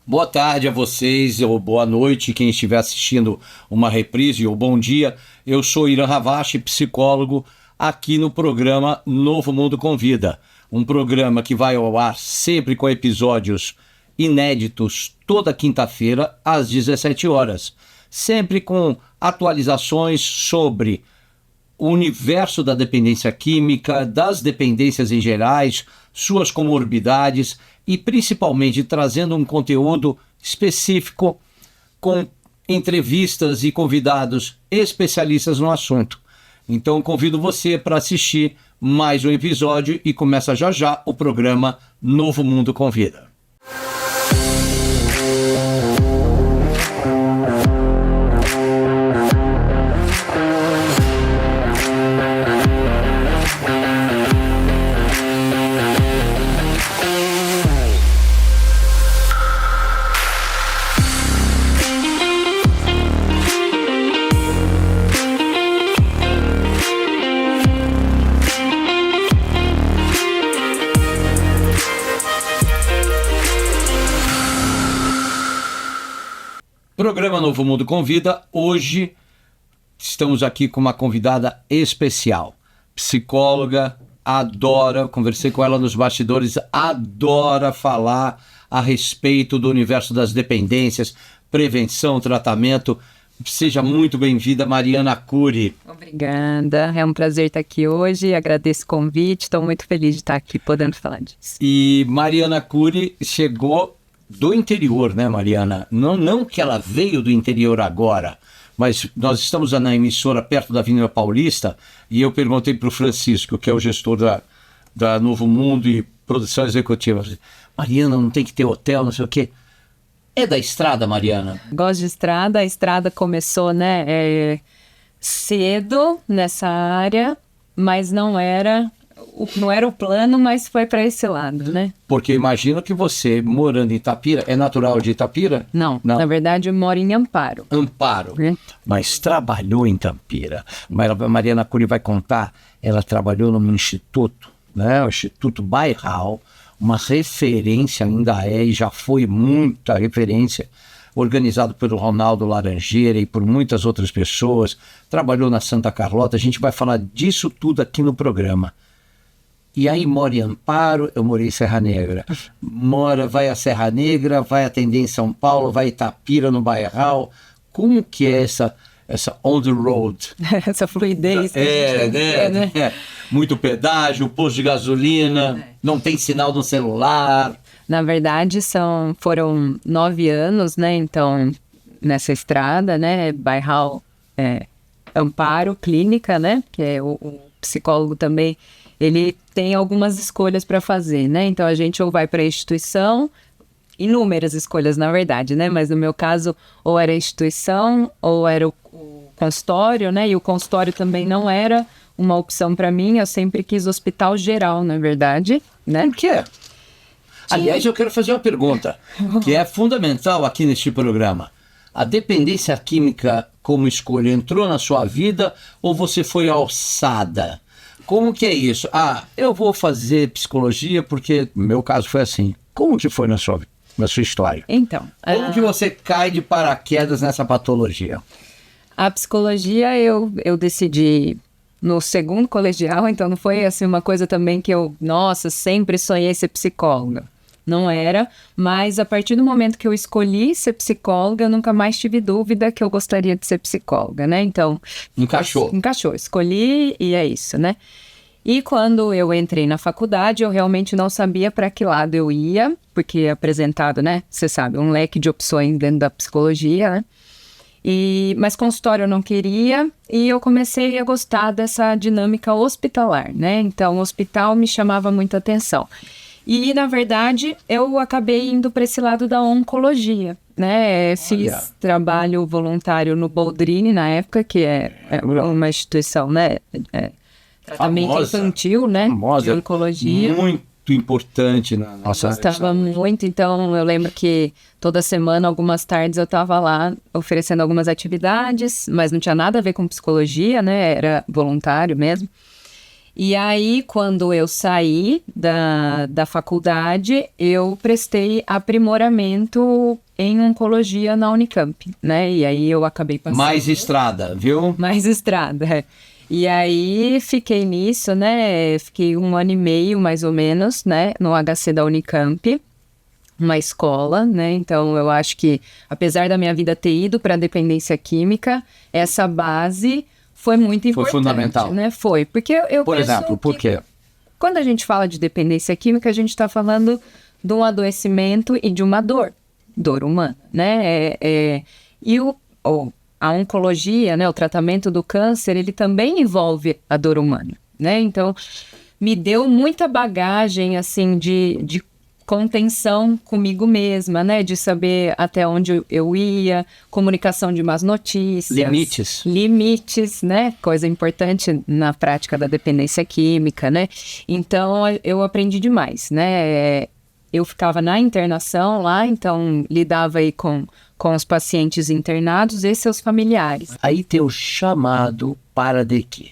Boa tarde a vocês, ou boa noite, quem estiver assistindo uma reprise, ou bom dia. Eu sou Irã Ravache, psicólogo, aqui no programa Novo Mundo Convida. Um programa que vai ao ar sempre com episódios inéditos, toda quinta-feira, às 17 horas. Sempre com atualizações sobre o universo da dependência química, das dependências em gerais, suas comorbidades e principalmente trazendo um conteúdo específico com entrevistas e convidados especialistas no assunto. Então convido você para assistir mais um episódio e começa já já o programa Novo Mundo Convida. Programa Novo Mundo Convida. Hoje estamos aqui com uma convidada especial, psicóloga, conversei com ela nos bastidores, adora falar a respeito do universo das dependências, prevenção, tratamento. Seja muito bem-vinda, Mariana Curi. Obrigada, é um prazer estar aqui hoje, agradeço o convite, estou muito feliz de estar aqui podendo falar disso. E Mariana Curi chegou do interior, né, Mariana? Não que ela veio do interior agora, mas nós estamos na emissora perto da Avenida Paulista e eu perguntei para o Francisco, que é o gestor da Novo Mundo e produção executiva, Mariana, não tem que ter hotel, não sei o quê. É da estrada, Mariana? Gosto de estrada, a estrada começou, cedo nessa área, mas não era o plano, mas foi para esse lado, né? Porque imagino que você, morando em Itapira, é natural de Itapira? Não. Na verdade eu moro em Amparo. Amparo, mas trabalhou em Itapira. A Mariana Curi vai contar, ela trabalhou no instituto, né? O Instituto Bairral, uma referência ainda é e já foi muita referência, organizado pelo Ronaldo Laranjeira e por muitas outras pessoas, trabalhou na Santa Carlota, a gente vai falar disso tudo aqui no programa. E aí mora em Amparo, eu morei em Serra Negra. Vai a Serra Negra, vai atender em São Paulo, vai a Itapira, no Bairral. Como que é essa on the road? Essa fluidez. Muito pedágio, posto de gasolina, não tem sinal no celular. Na verdade, foram 9 anos, né? Então, nessa estrada, né? Bairral, Amparo, clínica, né? Que é o psicólogo também. Ele tem algumas escolhas para fazer, né? Então, a gente ou vai para a instituição, inúmeras escolhas, na verdade, né? Mas no meu caso, ou era a instituição, ou era o consultório, né? E o consultório também não era uma opção para mim. Eu sempre quis hospital geral, na verdade, né? Por quê? Aliás, eu quero fazer uma pergunta, que é fundamental aqui neste programa. A dependência química como escolha entrou na sua vida ou você foi alçada? Como que é isso? Eu vou fazer psicologia porque no meu caso foi assim. Como que foi na sua história? Então, como que você cai de paraquedas nessa patologia? A psicologia eu decidi no segundo colegial, então não foi assim uma coisa também que sempre sonhei ser psicóloga. Não era, mas a partir do momento que eu escolhi ser psicóloga, eu nunca mais tive dúvida que eu gostaria de ser psicóloga, né? Então, encaixou, escolhi e é isso, né? E quando eu entrei na faculdade, eu realmente não sabia para que lado eu ia, porque é apresentado, né? Você sabe, um leque de opções dentro da psicologia, né? Mas consultório eu não queria e eu comecei a gostar dessa dinâmica hospitalar, né? Então, o hospital me chamava muita atenção. E, na verdade, eu acabei indo para esse lado da oncologia, né? Fiz trabalho voluntário no Boldrini, na época, que é uma instituição, né? Tratamento infantil, né? Famosa, de oncologia. Muito importante na nossa... Gostava muito, então eu lembro que toda semana, algumas tardes, eu estava lá oferecendo algumas atividades, mas não tinha nada a ver com psicologia, né? Era voluntário mesmo. E aí, quando eu saí da faculdade, eu prestei aprimoramento em oncologia na Unicamp, né? E aí eu acabei passando... Mais estrada, viu? Mais estrada, é. E aí fiquei nisso, né? Fiquei 1 ano e meio, mais ou menos, né? No HC da Unicamp, uma escola, né? Então eu acho que, apesar da minha vida ter ido para a dependência química, essa base foi muito importante. Foi fundamental. Né? Foi, porque eu Por exemplo, por quê? Quando a gente fala de dependência química, a gente está falando de um adoecimento e de uma dor humana, né? E a oncologia, né, o tratamento do câncer, ele também envolve a dor humana, né? Então, me deu muita bagagem, assim, de contenção comigo mesma, né? De saber até onde eu ia, comunicação de más notícias. Limites, né? Coisa importante na prática da dependência química, né? Então, eu aprendi demais, né? Eu ficava na internação lá, então lidava aí com os pacientes internados e seus familiares. Aí tem o chamado para de quê?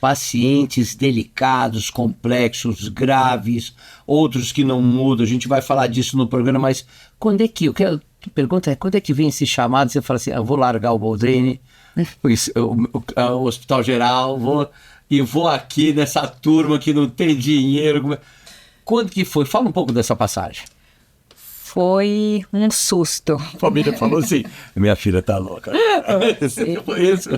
Pacientes delicados, complexos, graves, outros que não mudam. A gente vai falar disso no programa, mas quando é que... A pergunta é, quando é que vem esse chamado? Você fala assim, eu vou largar o Boldrini, o Hospital Geral, vou aqui nessa turma que não tem dinheiro. Quando que foi? Fala um pouco dessa passagem. Foi um susto. A família falou assim, minha filha tá louca. Foi isso.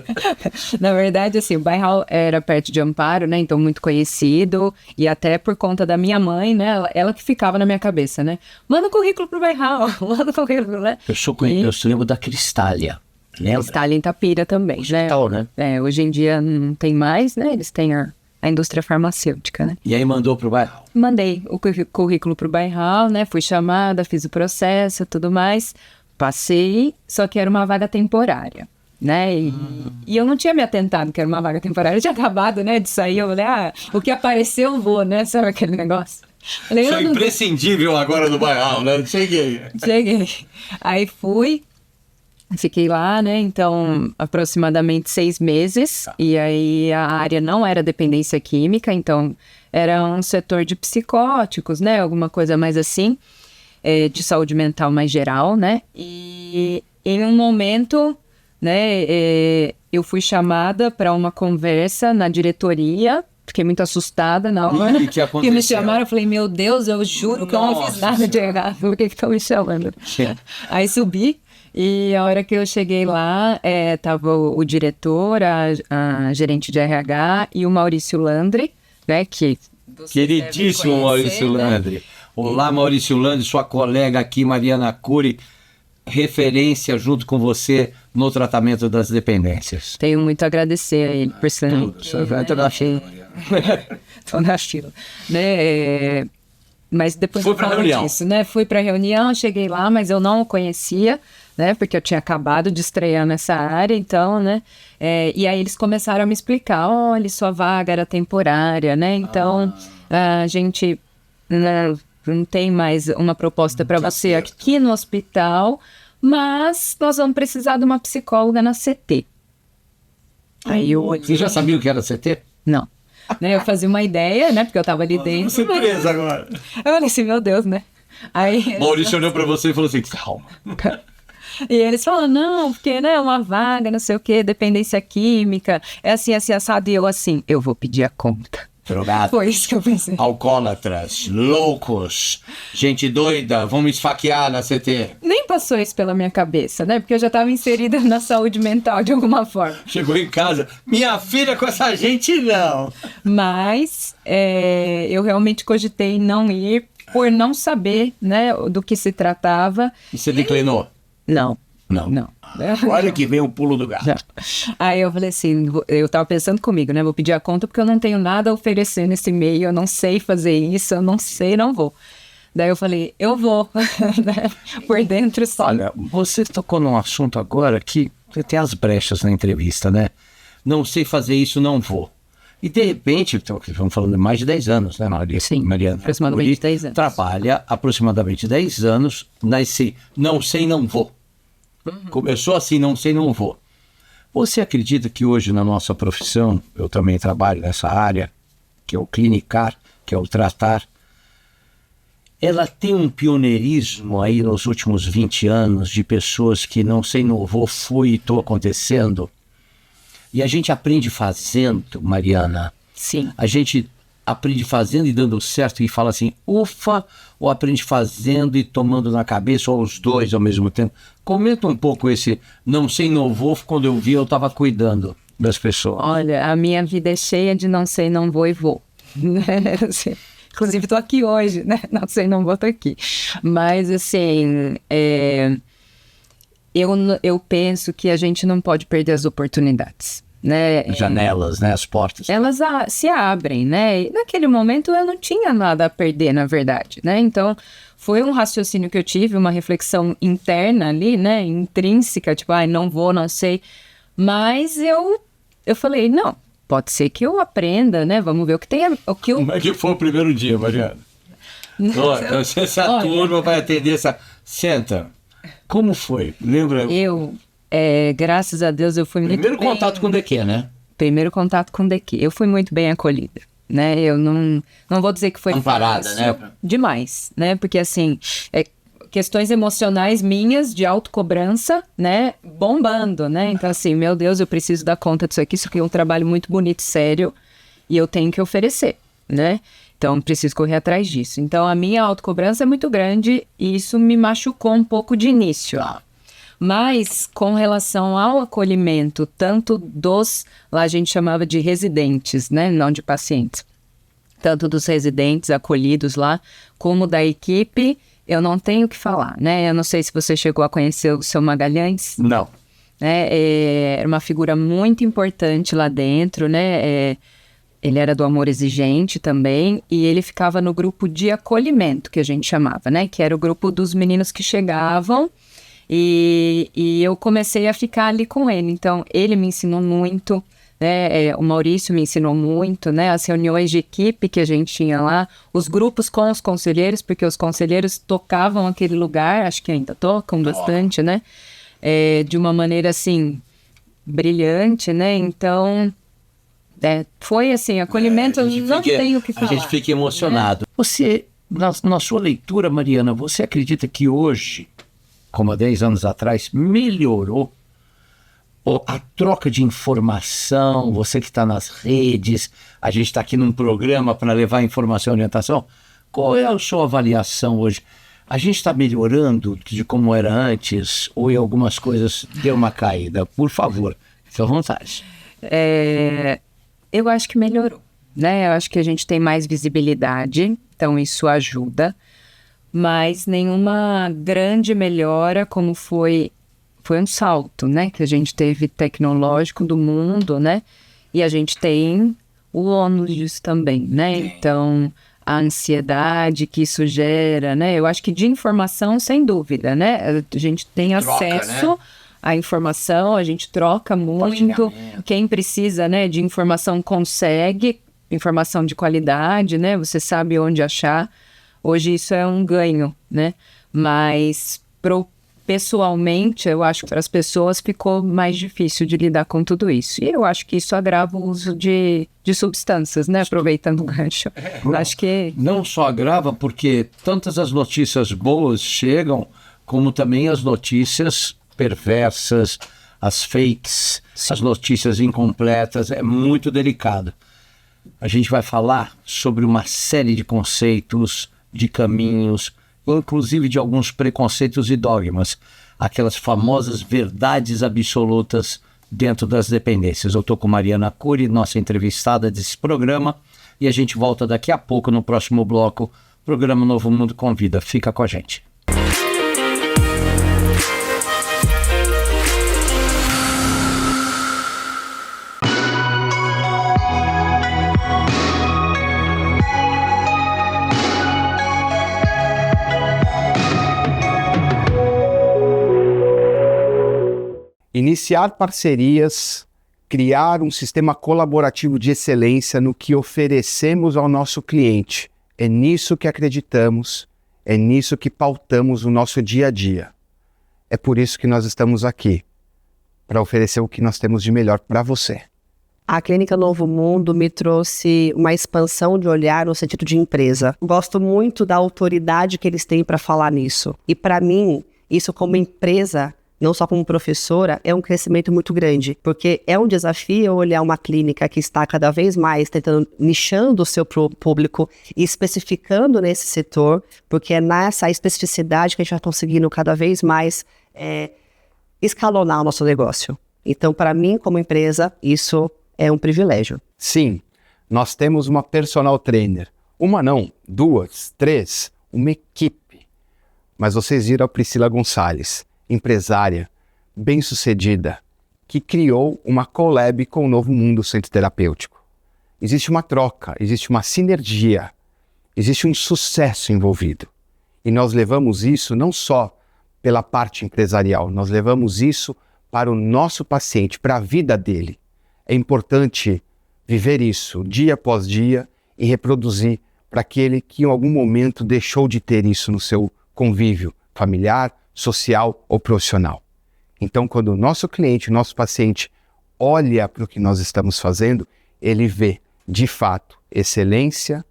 Na verdade, assim, o Bairral era perto de Amparo, né? Então, muito conhecido. E até por conta da minha mãe, né? Ela que ficava na minha cabeça, né? Manda o currículo pro Bairral, manda o currículo, né? Eu lembro da Cristália. Cristália em Itapira também, hospital, né? Hoje em dia não tem mais, né? Eles têm a indústria farmacêutica, né? E aí mandou pro Bairral? Mandei o currículo pro Bairral, né? Fui chamada, fiz o processo, tudo mais. Passei, só que era uma vaga temporária, né? E eu não tinha me atentado que era uma vaga temporária. Eu tinha acabado, né, de sair. Eu falei, o que apareceu eu vou, né? Sabe aquele negócio? Falei, isso é imprescindível agora no Bairral, né? Cheguei. Aí fui. Fiquei lá, né, então, aproximadamente 6 meses, e aí a área não era dependência química, então era um setor de psicóticos, né, alguma coisa mais assim, de saúde mental mais geral, né, e em um momento, né, eu fui chamada para uma conversa na diretoria. Fiquei muito assustada na hora que me chamaram. Eu falei, meu Deus, eu juro que eu não fiz nada de errado, por que estão me chamando? Aí subi. E a hora que eu cheguei lá, tava o diretor, a gerente de RH e o Maurício Landri, né, que... Queridíssimo Maurício Landri. Né? Olá, Maurício Landri, sua colega aqui, Mariana Cury, referência junto com você no tratamento das dependências. Tenho muito a agradecer a ele por ser... Tô na fila. Né, mas depois foi para a reunião. Disso, né? Fui para a reunião, cheguei lá, mas eu não o conhecia, né? Porque eu tinha acabado de estrear nessa área, então, né? E aí eles começaram a me explicar, olha, sua vaga era temporária, né? Então, a gente não tem mais uma proposta para você aqui no hospital, mas nós vamos precisar de uma psicóloga na CT. Aí Você já sabia o que era CT? Não. Né, eu fazia uma ideia, né? Porque eu tava ali dentro. Surpresa agora. Eu falei assim, meu Deus, né? Aí, Maurício olhou pra você e falou assim, calma. E eles falaram, não, porque, né, uma vaga, não sei o quê, dependência química, é assim, assado. E eu assim, eu vou pedir a conta. Drogado. Foi isso que eu pensei. Alcoólatras, loucos, gente doida, vão me esfaquear na CT. Nem passou isso pela minha cabeça, né? Porque eu já estava inserida na saúde mental de alguma forma. Chegou em casa, minha filha com essa gente não. Mas eu realmente cogitei não ir por não saber, né, do que se tratava. E você declinou? Não. Olha que vem o pulo do gato. Aí eu falei assim, eu tava pensando comigo, né? Vou pedir a conta porque eu não tenho nada a oferecer nesse meio, eu não sei fazer isso, eu não sei, não vou. Daí eu falei, eu vou, né? Por dentro só. Olha, você tocou num assunto agora que tem as brechas na entrevista, né? Não sei fazer isso, não vou. E de repente, estamos falando de mais de 10 anos, né, Maria? Sim, Mariana, aproximadamente 10 anos. Trabalha aproximadamente 10 anos nesse não sei, não vou. Começou assim, não sei, não vou. Você acredita que hoje na nossa profissão, eu também trabalho nessa área, que é o clinicar, que é o tratar, ela tem um pioneirismo aí nos últimos 20 anos de pessoas que não se inovou, foi e estou acontecendo. E a gente aprende fazendo, Mariana. Sim. A gente aprende fazendo e dando certo e fala assim, ufa, ou aprende fazendo e tomando na cabeça, ou os dois ao mesmo tempo. Comenta um pouco esse não se inovou, quando eu vi eu estava cuidando das pessoas. Olha, a minha vida é cheia de não sei, não vou e vou. Inclusive, estou aqui hoje, né? Não sei, não vou, estou aqui. Mas, assim, eu penso que a gente não pode perder as oportunidades, né? Janelas, né? As portas. Elas se abrem, né? E naquele momento eu não tinha nada a perder, na verdade, né? Então, foi um raciocínio que eu tive, uma reflexão interna ali, né? Intrínseca, tipo, não vou, não sei. Mas eu falei, não, pode ser que eu aprenda, né? Vamos ver o que tem. Como é que foi o primeiro dia, Mariana? Olha, essa turma vai atender essa... Senta. Como foi? Lembra? Graças a Deus, eu fui Primeiro contato com o DQ, né? Primeiro contato com o DQ. Eu fui muito bem acolhida, né? Eu não vou dizer que foi amparada, fácil, né? Demais, né? Porque, assim, questões emocionais minhas de autocobrança, né? Bombando, né? Então, assim, meu Deus, eu preciso dar conta disso aqui. Isso aqui é um trabalho muito bonito e sério e eu tenho que oferecer, né? Então, preciso correr atrás disso. Então, a minha autocobrança é muito grande e isso me machucou um pouco de início. Mas, com relação ao acolhimento, tanto lá a gente chamava de residentes, né? Não de pacientes. Tanto dos residentes acolhidos lá, como da equipe, eu não tenho o que falar, né? Eu não sei se você chegou a conhecer o seu Magalhães. Não. Era uma figura muito importante lá dentro, né? Ele era do Amor Exigente também, e ele ficava no grupo de acolhimento, que a gente chamava, né? Que era o grupo dos meninos que chegavam, e eu comecei a ficar ali com ele. Então, ele me ensinou muito, né? O Maurício me ensinou muito, né? As reuniões de equipe que a gente tinha lá, os grupos com os conselheiros, porque os conselheiros tocavam aquele lugar, acho que ainda tocam bastante, né? De uma maneira, assim, brilhante, né? Então... foi assim, acolhimento, eu não tenho o que falar. A gente fica emocionado. Você, na sua leitura, Mariana, você acredita que hoje, como há 10 anos atrás, melhorou a troca de informação? Você que está nas redes, a gente está aqui num programa para levar informação e orientação. Qual é a sua avaliação hoje? A gente está melhorando de como era antes ou em algumas coisas deu uma caída? Por favor, fique à vontade. Eu acho que melhorou, né? Eu acho que a gente tem mais visibilidade, então isso ajuda, mas nenhuma grande melhora como foi um salto, né? Que a gente teve tecnológico do mundo, né? E a gente tem o ônus disso também, né? Então, a ansiedade que isso gera, né? Eu acho que de informação, sem dúvida, né? A gente tem acesso... né? A informação, a gente troca muito, quem precisa, né, de informação consegue, informação de qualidade, né, você sabe onde achar, hoje isso é um ganho, né, mas pessoalmente, eu acho que para as pessoas ficou mais difícil de lidar com tudo isso, e eu acho que isso agrava o uso de substâncias, né, aproveitando o gancho, acho que... Não só agrava, porque tantas as notícias boas chegam, como também as notícias perversas, as fakes, as notícias incompletas, é muito delicado. A gente vai falar sobre uma série de conceitos, de caminhos, inclusive de alguns preconceitos e dogmas, aquelas famosas verdades absolutas dentro das dependências. Eu estou com Mariana Cury, nossa entrevistada desse programa, e a gente volta daqui a pouco no próximo bloco, programa Novo Mundo Convida. Fica com a gente. Iniciar parcerias, criar um sistema colaborativo de excelência no que oferecemos ao nosso cliente. É nisso que acreditamos, é nisso que pautamos o nosso dia a dia. É por isso que nós estamos aqui, para oferecer o que nós temos de melhor para você. A Clínica Novo Mundo me trouxe uma expansão de olhar no sentido de empresa. Gosto muito da autoridade que eles têm para falar nisso. E para mim, isso como empresa, não só como professora, é um crescimento muito grande. Porque é um desafio olhar uma clínica que está cada vez mais tentando, nichando o seu público e especificando nesse setor, porque é nessa especificidade que a gente vai conseguindo cada vez mais escalonar o nosso negócio. Então, para mim, como empresa, isso é um privilégio. Sim, nós temos uma personal trainer. Uma não, 2, 3, uma equipe. Mas vocês viram a Priscila Gonçalves, empresária, bem-sucedida, que criou uma collab com o Novo Mundo Centro Terapêutico. Existe uma troca, existe uma sinergia, existe um sucesso envolvido. E nós levamos isso não só pela parte empresarial, nós levamos isso para o nosso paciente, para a vida dele. É importante viver isso dia após dia e reproduzir para aquele que em algum momento deixou de ter isso no seu convívio familiar, social ou profissional. Então, quando o nosso cliente, o nosso paciente olha para o que nós estamos fazendo, ele vê, de fato, excelência,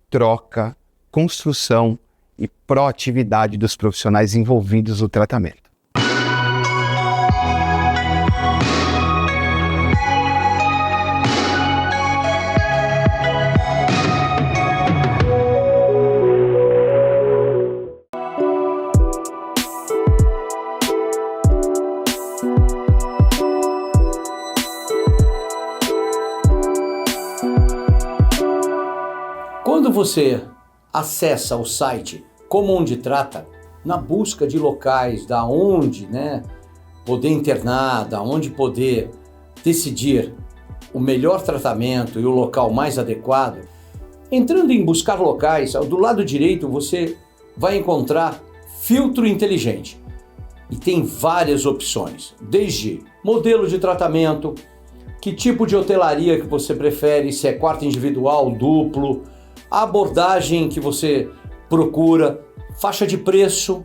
troca, construção e proatividade dos profissionais envolvidos no tratamento. Quando você acessa o site Como Onde Trata, na busca de locais da onde, poder internar, da onde poder decidir o melhor tratamento e o local mais adequado, entrando em buscar locais, do lado direito você vai encontrar filtro inteligente. E tem várias opções, desde modelo de tratamento, que tipo de hotelaria que você prefere, se é quarto individual, duplo, a abordagem que você procura, faixa de preço,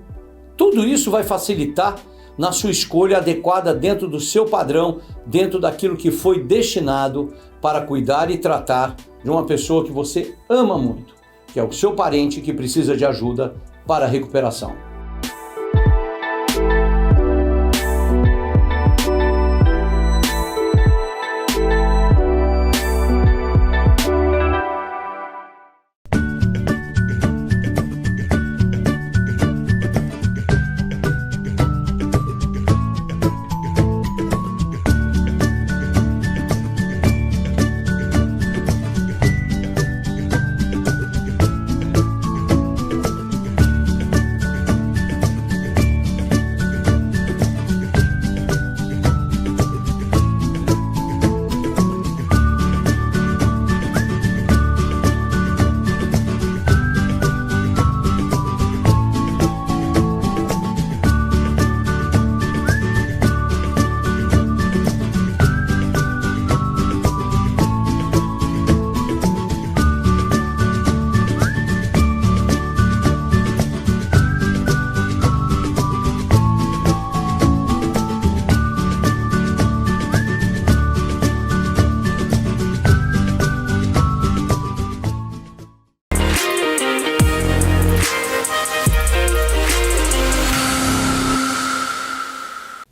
tudo isso vai facilitar na sua escolha adequada dentro do seu padrão, dentro daquilo que foi destinado para cuidar e tratar de uma pessoa que você ama muito, que é o seu parente que precisa de ajuda para a recuperação.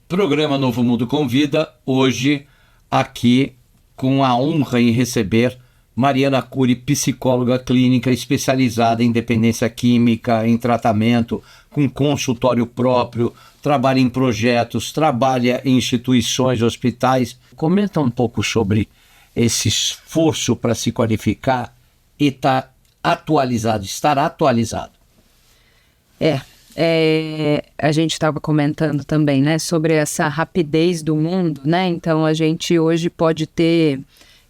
Programa Novo Mundo Convida, hoje aqui com a honra em receber Mariana Cury, psicóloga clínica especializada em dependência química, em tratamento, com consultório próprio, trabalha em projetos, trabalha em instituições, hospitais. Comenta um pouco sobre esse esforço para se qualificar e estar atualizado. A gente estava comentando também, sobre essa rapidez do mundo, Então a gente hoje pode ter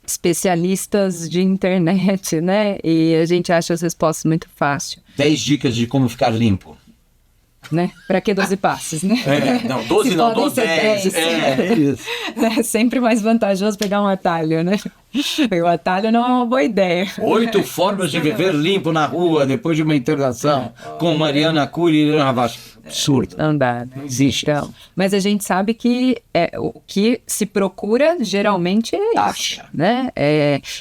especialistas de internet, E a gente acha as respostas muito fácil. 10 dicas de como ficar limpo. Para que 12 passes, Não, 12 não, 12, 10. É sempre mais vantajoso pegar um atalho, O atalho não é uma boa ideia. 8 formas de viver limpo na rua depois de uma internação com Mariana Cury e Irã Ravache. Absurdo. Não dá. Não existe. Então, mas a gente sabe que o que se procura geralmente é isso, né?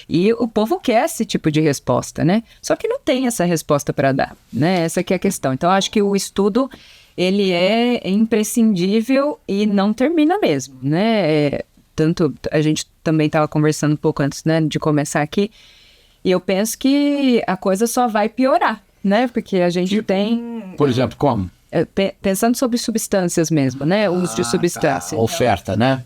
E o povo quer esse tipo de resposta, né? Só que não tem essa resposta para dar, né? Essa que é a questão. Então, acho que o estudo, ele é imprescindível e não termina mesmo, né? Tanto, a gente também estava conversando um pouco antes, né, de começar aqui, e eu penso que a coisa só vai piorar, né? Porque a gente tem... Por exemplo, como? Pensando sobre substâncias mesmo, né? O uso de substâncias. A oferta, né?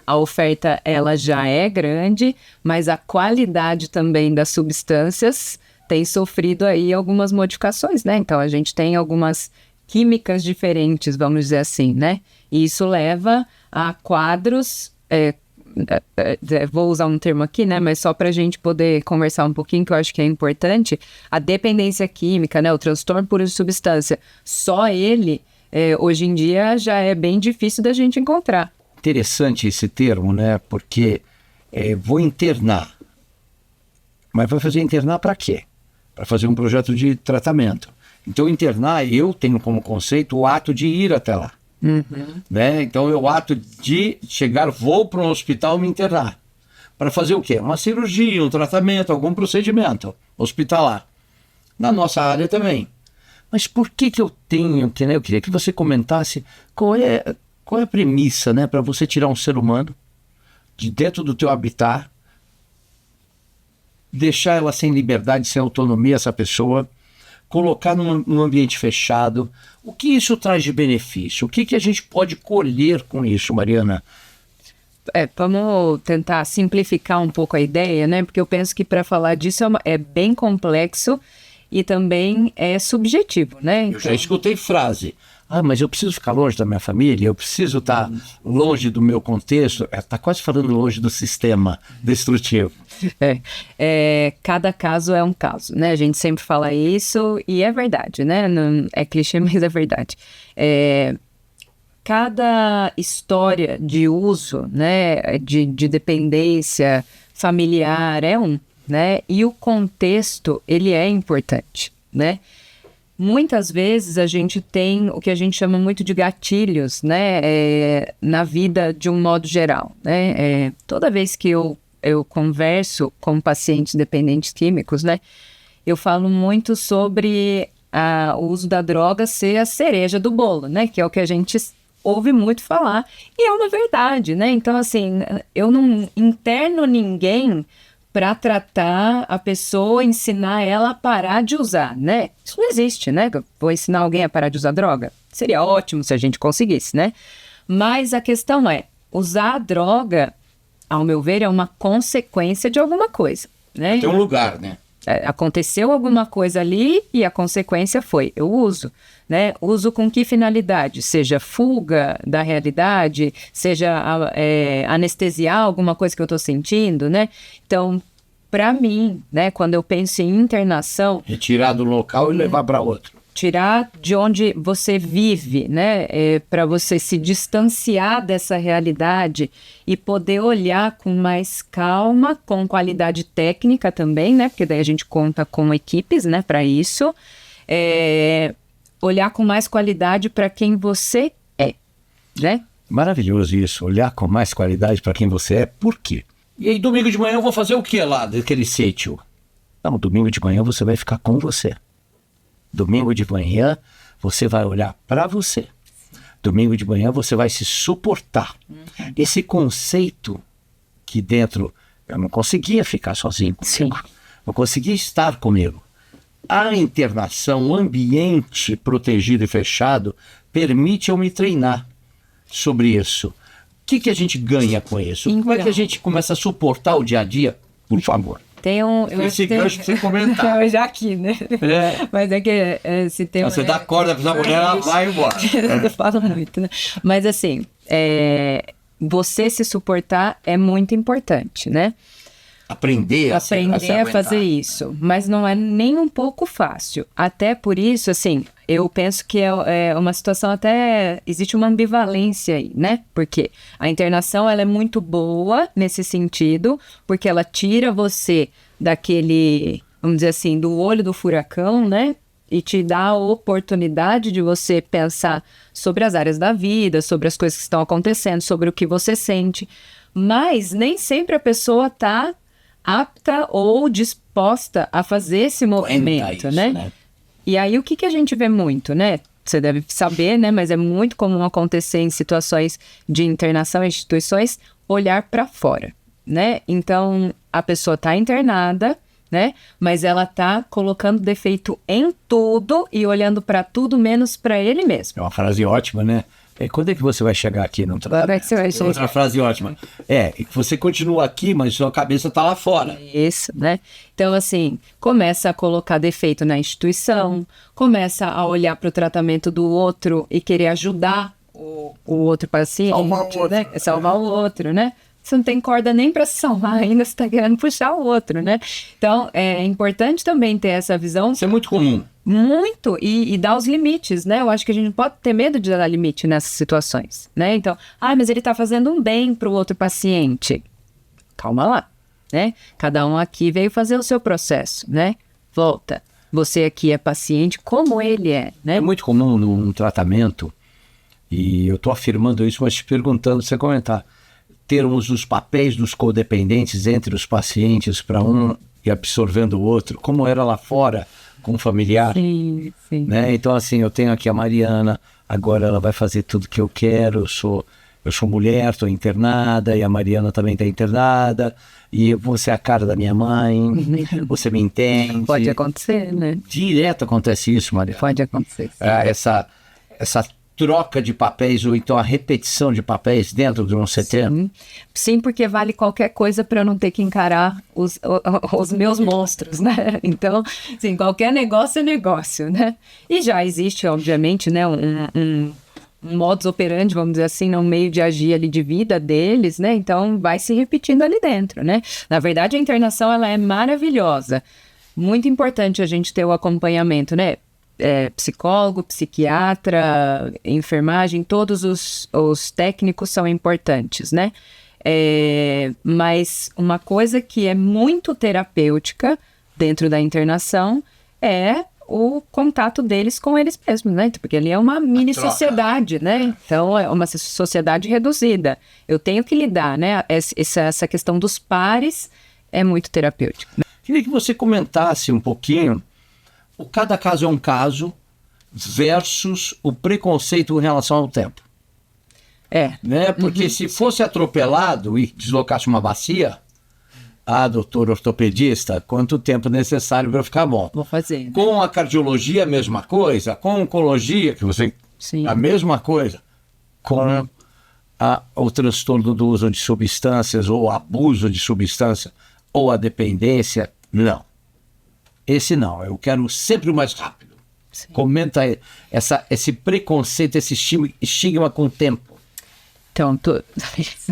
A oferta, ela já é grande, mas a qualidade também das substâncias tem sofrido aí algumas modificações, né? Então, a gente tem algumas químicas diferentes, vamos dizer assim, né? E isso leva a quadros... vou usar um termo aqui, né? Mas só para a gente poder conversar um pouquinho, que eu acho que é importante, a dependência química, né? O transtorno por uso de substância, só ele, hoje em dia, já é bem difícil da gente encontrar. Interessante esse termo, né? Porque vou internar. Mas vai fazer internar para quê? Para fazer um projeto de tratamento. Então, internar, eu tenho como conceito o ato de ir até lá. Né? Então, é o ato de chegar, vou para um hospital me internar. Para fazer o quê? Uma cirurgia, um tratamento, algum procedimento hospitalar. Na nossa área também. Mas por que eu tenho que, né? Eu queria que você comentasse qual é a premissa, né, para você tirar um ser humano de dentro do teu habitat, deixar ela sem liberdade, sem autonomia, essa pessoa, colocar num ambiente fechado. O que isso traz de benefício? O que a gente pode colher com isso, Mariana? Vamos tentar simplificar um pouco a ideia, né? Porque eu penso que para falar disso é bem complexo e também é subjetivo, né? Eu já escutei frase. Mas eu preciso ficar longe da minha família, eu preciso estar longe do meu contexto. Está quase falando longe do sistema destrutivo. Cada caso é um caso, né? A gente sempre fala isso e é verdade, né? Não, é clichê, mas é verdade. Cada história de uso, né, de dependência familiar né? E o contexto, ele é importante, né? Muitas vezes a gente tem o que a gente chama muito de gatilhos, né, na vida de um modo geral, né? Toda vez que eu converso com pacientes dependentes químicos, né, eu falo muito sobre o uso da droga ser a cereja do bolo, né, que é o que a gente ouve muito falar, e é uma verdade, né? Então, assim, eu não interno ninguém para tratar a pessoa, ensinar ela a parar de usar, né? Isso não existe, né? Vou ensinar alguém a parar de usar droga? Seria ótimo se a gente conseguisse, né? Mas a questão é, usar a droga, ao meu ver, é uma consequência de alguma coisa, né? Tem um lugar, né? Aconteceu alguma coisa ali e a consequência foi, eu uso, né? Uso com que finalidade? Seja fuga da realidade, seja anestesiar alguma coisa que eu estou sentindo, né? Então, para mim, né, quando eu penso em internação... Retirar do local e levar para outro. Tirar de onde você vive, né, para você se distanciar dessa realidade e poder olhar com mais calma, com qualidade técnica também, né, porque daí a gente conta com equipes, né, para isso, olhar com mais qualidade para quem você é, né? Maravilhoso isso, olhar com mais qualidade para quem você é. Por quê? E aí, domingo de manhã eu vou fazer o que lá daquele sítio? Não, domingo de manhã você vai ficar com você. Domingo de manhã, você vai olhar para você. Domingo de manhã, você vai se suportar. Esse conceito que dentro, eu não conseguia ficar sozinho comigo. Não conseguia estar comigo. A internação, o ambiente protegido e fechado, permite eu me treinar sobre isso. O que a gente ganha com isso? Como é que a gente começa a suportar o dia a dia? Por favor. Tem um... Esse gancho pra você comentar. Eu já aqui, né? Mas é que se tem... Você dá corda pra essa mulher, ela vai embora. Eu falo muito, né? Mas assim, você se suportar é muito importante, né? aprender a se aguentar. fazer isso, mas não é nem um pouco fácil. Até por isso, assim, eu penso que é uma situação até... Existe uma ambivalência aí, né? Porque a internação, ela é muito boa nesse sentido, porque ela tira você daquele, vamos dizer assim, do olho do furacão, né? E te dá a oportunidade de você pensar sobre as áreas da vida, sobre as coisas que estão acontecendo, sobre o que você sente. Mas nem sempre a pessoa está apta ou disposta a fazer esse movimento, isso, né? E aí o que a gente vê muito, né? Você deve saber, né? Mas é muito comum acontecer em situações de internação em instituições, olhar para fora, né? Então, a pessoa está internada, né? Mas ela está colocando defeito em tudo e olhando para tudo menos para ele mesmo. É uma frase ótima, né? Quando é que você vai chegar aqui no trabalho? Quando é que você vai chegar? Outra frase ótima. Você continua aqui, mas sua cabeça está lá fora. Isso, né? Então, assim, começa a colocar defeito na instituição, começa a olhar para o tratamento do outro e querer ajudar o outro paciente, Salvar o outro. né? Salvar o outro, né? Você não tem corda nem para se salvar ainda, você está querendo puxar o outro, né? Então, é importante também ter essa visão. Isso é muito comum. Muito, e dar os limites, né? Eu acho que a gente não pode ter medo de dar limite nessas situações, né? Então, mas ele tá fazendo um bem pro outro paciente. Calma lá, né? Cada um aqui veio fazer o seu processo, né? Volta. Você aqui é paciente como ele é, né? É muito comum num tratamento, e eu tô afirmando isso, mas te perguntando, você comentar, termos os papéis dos codependentes entre os pacientes para um e absorvendo o outro, como era lá fora, com o familiar, Sim. né? Então, assim, eu tenho aqui a Mariana, agora ela vai fazer tudo que eu quero, eu sou mulher, estou internada, e a Mariana também está internada, e você é a cara da minha mãe, você me entende. Pode acontecer, né? Direto acontece isso, Mariana. Pode acontecer. Essa troca de papéis, ou então a repetição de papéis dentro de um CT. Sim, porque vale qualquer coisa para eu não ter que encarar os meus monstros, né? Então, assim, qualquer negócio é negócio, né? E já existe, obviamente, né, um modus operandi, vamos dizer assim, no meio de agir ali de vida deles, né? Então, vai se repetindo ali dentro, né? Na verdade, a internação, ela é maravilhosa. Muito importante a gente ter o acompanhamento, né? Psicólogo, psiquiatra, enfermagem, todos os técnicos são importantes, né? Mas uma coisa que é muito terapêutica dentro da internação é o contato deles com eles mesmos, né? Porque ali é uma mini sociedade, né? Então é uma sociedade reduzida. Eu tenho que lidar, né? Essa questão dos pares é muito terapêutica. Queria que você comentasse um pouquinho o cada caso é um caso versus o preconceito em relação ao tempo. Né? Porque se fosse atropelado e deslocasse uma bacia, doutor ortopedista, quanto tempo necessário para ficar bom? Vou fazer. Né? Com a cardiologia, a mesma coisa. Com a oncologia, que você... Sim. A mesma coisa. Com o transtorno do uso de substâncias, ou abuso de substância, ou a dependência, não. Esse não, eu quero sempre o mais rápido. Sim. Comenta esse preconceito, esse estigma com o tempo. Então,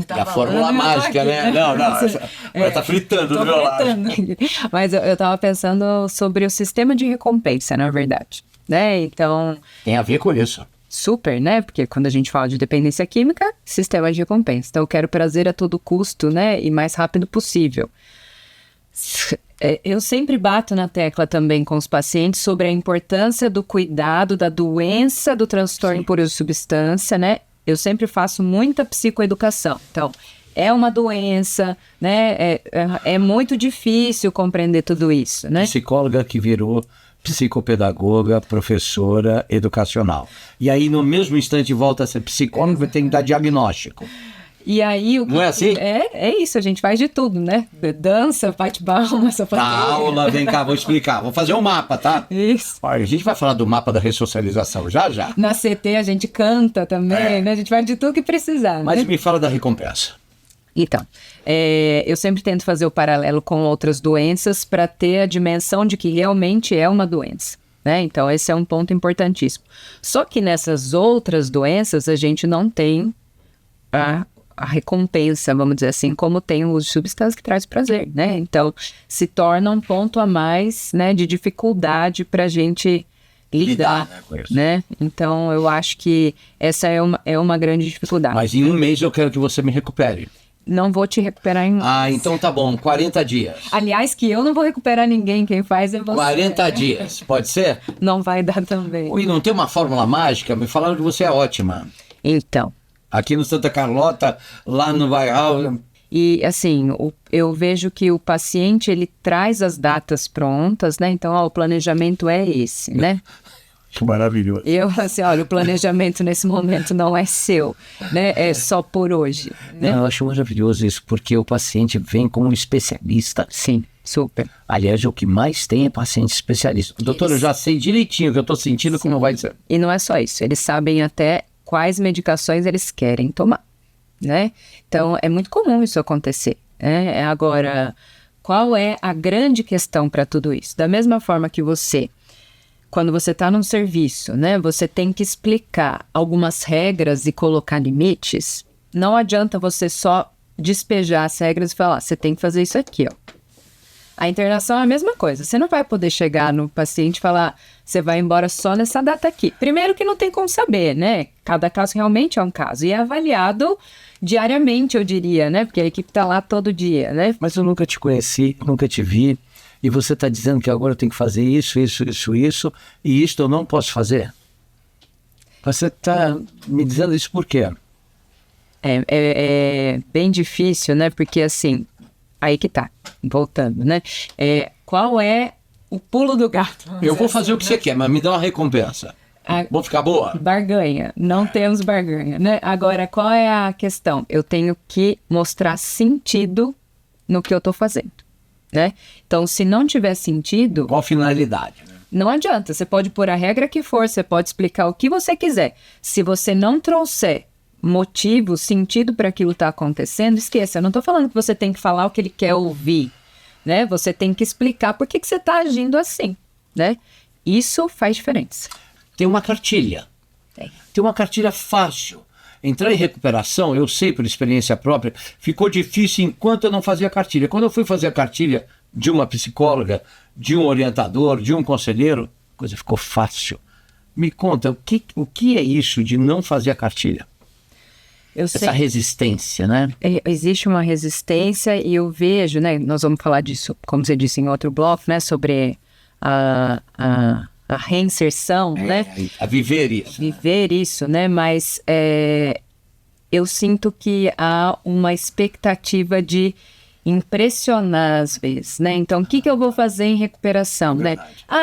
a fórmula mágica, né? Não, tá fritando do meu lado. Mas eu tava pensando sobre o sistema de recompensa, na verdade, né? Então... Tem a ver com isso. Super, né? Porque quando a gente fala de dependência química, sistema de recompensa. Então, eu quero prazer a todo custo, né? E mais rápido possível. Eu sempre bato na tecla também com os pacientes sobre a importância do cuidado da doença do transtorno por uso de substância, né? Eu sempre faço muita psicoeducação. Então, é uma doença, né? É muito difícil compreender tudo isso, né? Psicóloga que virou psicopedagoga, professora educacional. E aí, no mesmo instante, volta a ser psicóloga e tem que dar diagnóstico. E aí, não é assim? É isso, a gente faz de tudo, né? Dança, bate-palma, sapateia. Aula, vem cá, vou explicar. Vou fazer um mapa, tá? Isso. Olha, a gente vai falar do mapa da ressocialização já. Na CT a gente canta também, né? A gente faz de tudo que precisar, Mas né? me fala da recompensa. Então, eu sempre tento fazer o paralelo com outras doenças para ter a dimensão de que realmente é uma doença, né? Então, esse é um ponto importantíssimo. Só que nessas outras doenças, a gente não tem a recompensa, vamos dizer assim, como tem o uso de substância que traz prazer, né? Então, se torna um ponto a mais, né, de dificuldade para a gente lidar, né? Então, eu acho que essa é uma grande dificuldade. Mas em um mês eu quero que você me recupere. Não vou te recuperar em... Ah, então tá bom, 40 dias. Aliás, que eu não vou recuperar ninguém, quem faz é você. 40 dias, pode ser? Não vai dar também. E não tem uma fórmula mágica? Me falaram que você é ótima. Então, Aqui no Santa Carlota, lá no Bairro... e assim, eu vejo que o paciente, ele traz as datas prontas, né? Então, o planejamento é esse, né? Que maravilhoso. Eu, assim, olha, o planejamento nesse momento não é seu, né? É só por hoje, né? Eu acho maravilhoso isso, porque o paciente vem como um especialista. Sim, super. Aliás, o que mais tem é paciente especialista. Doutor, eu já sei direitinho o que eu estou sentindo, como vai ser. E não é só isso, eles sabem até quais medicações eles querem tomar, né? Então, é muito comum isso acontecer, né? Agora, qual é a grande questão para tudo isso? Da mesma forma que você, quando você está num serviço, né, você tem que explicar algumas regras e colocar limites, não adianta você só despejar as regras e falar, você tem que fazer isso aqui, ó. A internação é a mesma coisa. Você não vai poder chegar no paciente e falar, você vai embora só nessa data aqui. Primeiro que não tem como saber, né? Cada caso realmente é um caso. E é avaliado diariamente, eu diria, né? Porque a equipe está lá todo dia, né? Mas eu nunca te conheci, nunca te vi, e você está dizendo que agora eu tenho que fazer isso, e isto eu não posso fazer. Você está me dizendo isso por quê? É bem difícil, né? Porque assim, aí que tá, voltando, né? Qual é o pulo do gato? Eu vou fazer o que você quer, mas me dá uma recompensa. Vou ficar boa? Barganha, não temos barganha, né? Agora, qual é a questão? Eu tenho que mostrar sentido no que eu tô fazendo, né? Então, se não tiver sentido... Qual a finalidade? Né? Não adianta, você pode pôr a regra que for, você pode explicar o que você quiser. Se você não trouxer motivo, sentido para aquilo tá acontecendo, esqueça. Eu não tô falando que você tem que falar o que ele quer ouvir, né? Você tem que explicar por que você tá agindo assim, né? Isso faz diferença. Tem uma cartilha. Tem uma cartilha fácil. Entrar em recuperação, eu sei por experiência própria, ficou difícil enquanto eu não fazia cartilha. Quando eu fui fazer a cartilha de uma psicóloga, de um orientador, de um conselheiro, a coisa ficou fácil. Me conta, o que é isso de não fazer a cartilha? Essa resistência, né? Existe uma resistência e eu vejo, né? Nós vamos falar disso, como você disse em outro bloco, né? Sobre a reinserção, né? A viver isso. Viver isso, né? Mas eu sinto que há uma expectativa de impressionar às vezes, né? Então, o que eu vou fazer em recuperação, né?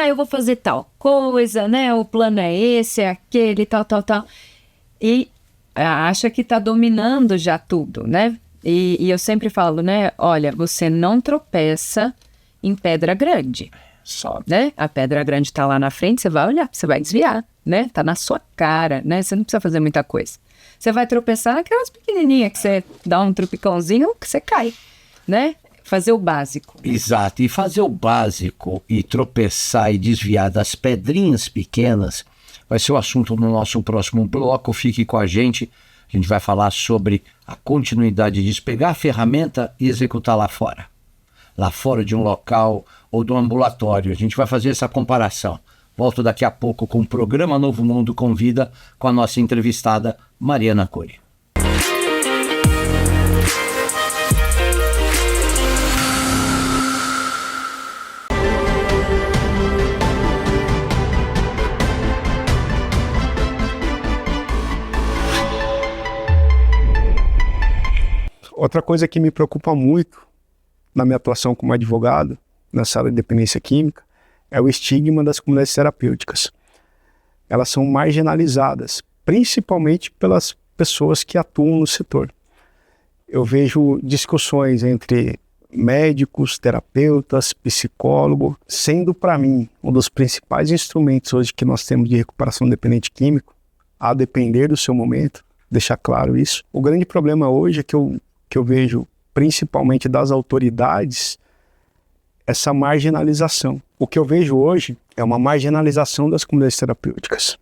Eu vou fazer tal coisa, né? O plano é esse, é aquele, tal. E acha que está dominando já tudo, né? E eu sempre falo, né? Olha, você não tropeça em pedra grande. Só, né? A pedra grande tá lá na frente, você vai olhar, você vai desviar, né? Tá na sua cara, né? Você não precisa fazer muita coisa. Você vai tropeçar naquelas pequenininhas que você dá um tropicãozinho que você cai, né? Fazer o básico. Exato. E fazer o básico e tropeçar e desviar das pedrinhas pequenas vai ser o assunto no nosso próximo bloco. Fique com a gente. A gente vai falar sobre a continuidade disso, pegar a ferramenta e executar lá fora. Lá fora de um local ou do ambulatório. A gente vai fazer essa comparação. Volto daqui a pouco com o programa Novo Mundo Convida com a nossa entrevistada Mariana Cury. Outra coisa que me preocupa muito na minha atuação como advogado, nessa área de dependência química, é o estigma das comunidades terapêuticas. Elas são marginalizadas, principalmente pelas pessoas que atuam no setor. Eu vejo discussões entre médicos, terapeutas, psicólogos, sendo para mim um dos principais instrumentos hoje que nós temos de recuperação dependente químico, a depender do seu momento, deixar claro isso. O grande problema hoje é que eu vejo, principalmente das autoridades, essa marginalização. O que eu vejo hoje é uma marginalização das comunidades terapêuticas.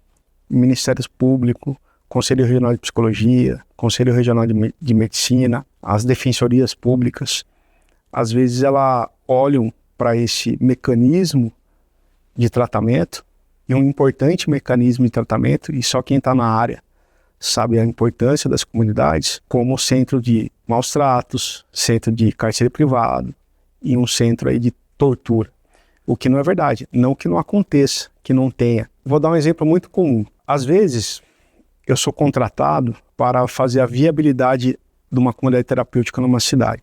Ministérios públicos, Conselho Regional de Psicologia, Conselho Regional de Medicina, as defensorias públicas, às vezes elas olham para esse mecanismo de tratamento, e um importante mecanismo de tratamento, e só quem está na área sabe a importância das comunidades, como centro de maus tratos, centro de cárcere privado e um centro aí de tortura. O que não é verdade, não que não aconteça, que não tenha. Vou dar um exemplo muito comum. Às vezes, eu sou contratado para fazer a viabilidade de uma comunidade terapêutica numa cidade.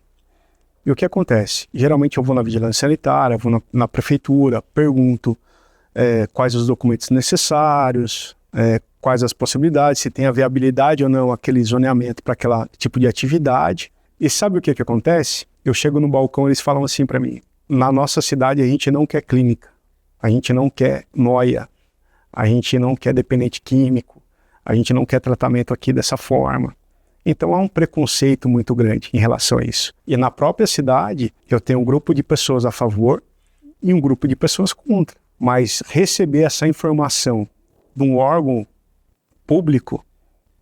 E o que acontece? Geralmente eu vou na vigilância sanitária, vou na prefeitura, pergunto quais os documentos necessários, quais as possibilidades, se tem a viabilidade ou não aquele zoneamento para aquele tipo de atividade. E sabe o que acontece? Eu chego no balcão e eles falam assim para mim: na nossa cidade a gente não quer clínica, a gente não quer noia, a gente não quer dependente químico, a gente não quer tratamento aqui dessa forma. Então há um preconceito muito grande em relação a isso. E na própria cidade eu tenho um grupo de pessoas a favor e um grupo de pessoas contra. Mas receber essa informação de um órgão público,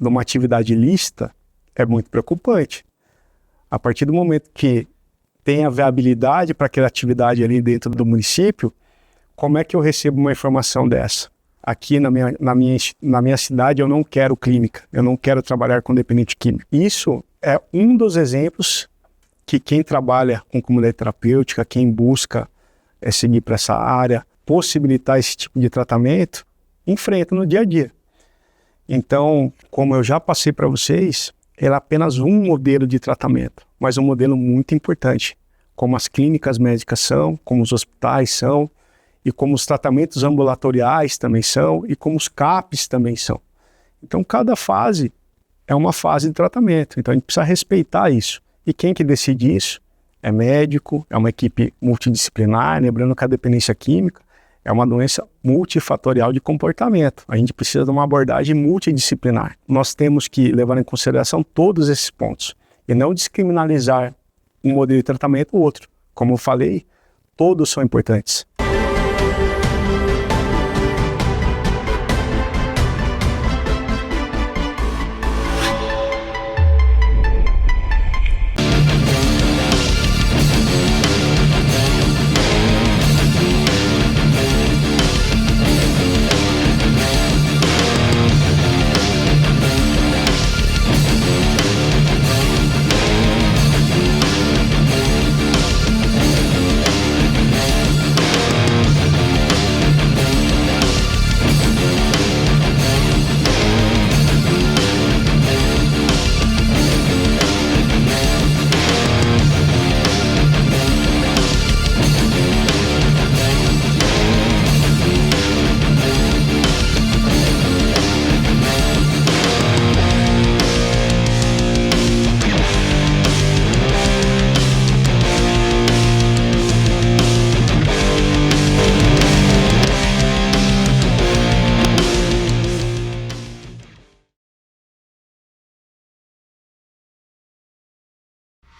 de uma atividade ilícita, é muito preocupante. A partir do momento que tem a viabilidade para aquela atividade ali dentro do município, como é que eu recebo uma informação dessa? Aqui na minha cidade eu não quero clínica, eu não quero trabalhar com dependente químico. Isso é um dos exemplos que quem trabalha com comunidade terapêutica, quem busca seguir para essa área, possibilitar esse tipo de tratamento, enfrenta no dia a dia. Então, como eu já passei para vocês, ele é apenas um modelo de tratamento, mas um modelo muito importante, como as clínicas médicas são, como os hospitais são, e como os tratamentos ambulatoriais também são, e como os CAPs também são. Então, cada fase é uma fase de tratamento, então a gente precisa respeitar isso. E quem que decide isso? É médico, é uma equipe multidisciplinar, lembrando que a dependência química é uma doença multifatorial de comportamento. A gente precisa de uma abordagem multidisciplinar. Nós temos que levar em consideração todos esses pontos e não descriminalizar um modelo de tratamento ou outro. Como eu falei, todos são importantes.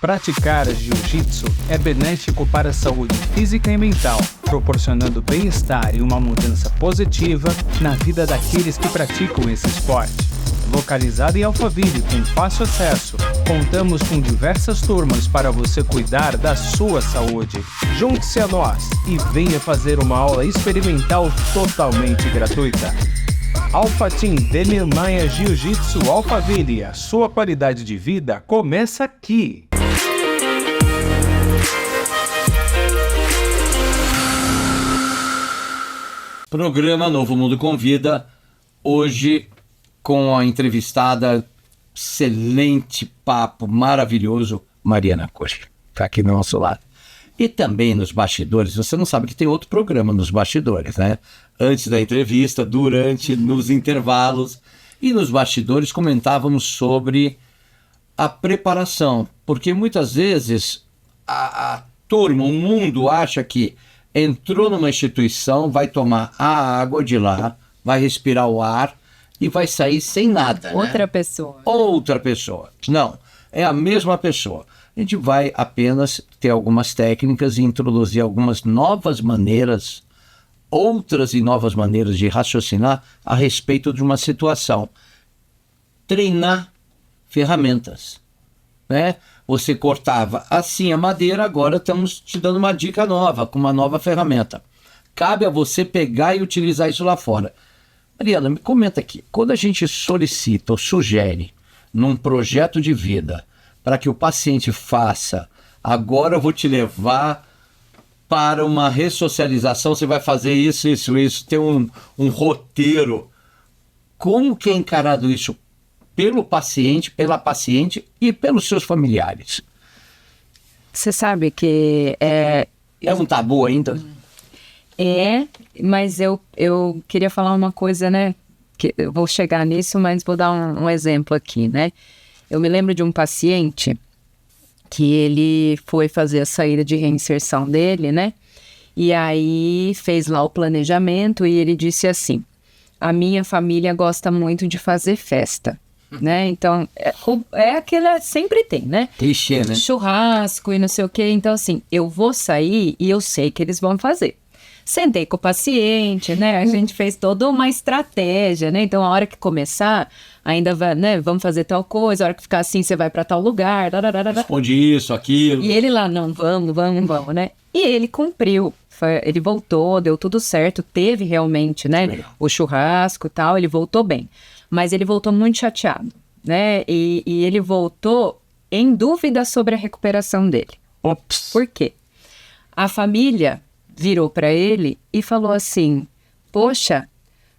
Praticar jiu-jitsu é benéfico para a saúde física e mental, proporcionando bem-estar e uma mudança positiva na vida daqueles que praticam esse esporte. Localizado em Alphaville com fácil acesso, contamos com diversas turmas para você cuidar da sua saúde. Junte-se a nós e venha fazer uma aula experimental totalmente gratuita. Alpha Team Demir Maia Jiu-Jitsu Alphaville, a sua qualidade de vida começa aqui. Programa Novo Mundo Convida, hoje com a entrevistada, excelente papo, maravilhoso, Mariana Coxa, está aqui do nosso lado. E também nos bastidores, você não sabe que tem outro programa nos bastidores, né? Antes da entrevista, durante, nos intervalos e nos bastidores comentávamos sobre a preparação, porque muitas vezes a turma, o mundo acha que entrou numa instituição, vai tomar a água de lá, vai respirar o ar e vai sair sem nada. Outra pessoa. Outra pessoa. Não, é a mesma pessoa. A gente vai apenas ter algumas técnicas e introduzir algumas novas maneiras, outras e novas maneiras de raciocinar a respeito de uma situação treinar ferramentas, né? Você cortava assim a madeira, agora estamos te dando uma dica nova, com uma nova ferramenta. Cabe a você pegar e utilizar isso lá fora. Mariana, me comenta aqui, quando a gente solicita ou sugere num projeto de vida para que o paciente faça, agora eu vou te levar para uma ressocialização, você vai fazer isso, tem um roteiro. Como que é encarado isso pelo paciente, pela paciente e pelos seus familiares? Você sabe que É um tabu ainda? mas eu queria falar uma coisa, né? Que eu vou chegar nisso, mas vou dar um exemplo aqui, né? Eu me lembro de um paciente que ele foi fazer a saída de reinserção dele, né? E aí fez lá o planejamento e ele disse assim: a minha família gosta muito de fazer festa, né? Então, aquela, sempre tem, né? Clichê, né? Churrasco e não sei o quê. Então, assim, eu vou sair e eu sei que eles vão fazer. Sentei com o paciente, né? A gente fez toda uma estratégia, né? Então, a hora que começar, ainda vai, né? Vamos fazer tal coisa. A hora que ficar assim, você vai para tal lugar. Responde isso, aquilo. E ele lá, não, vamos, né? E ele cumpriu. Ele voltou, deu tudo certo. Teve realmente, né? O churrasco e tal. Ele voltou bem. Mas ele voltou muito chateado, né? E ele voltou em dúvida sobre a recuperação dele. Ops. Por quê? A família virou para ele e falou assim: poxa,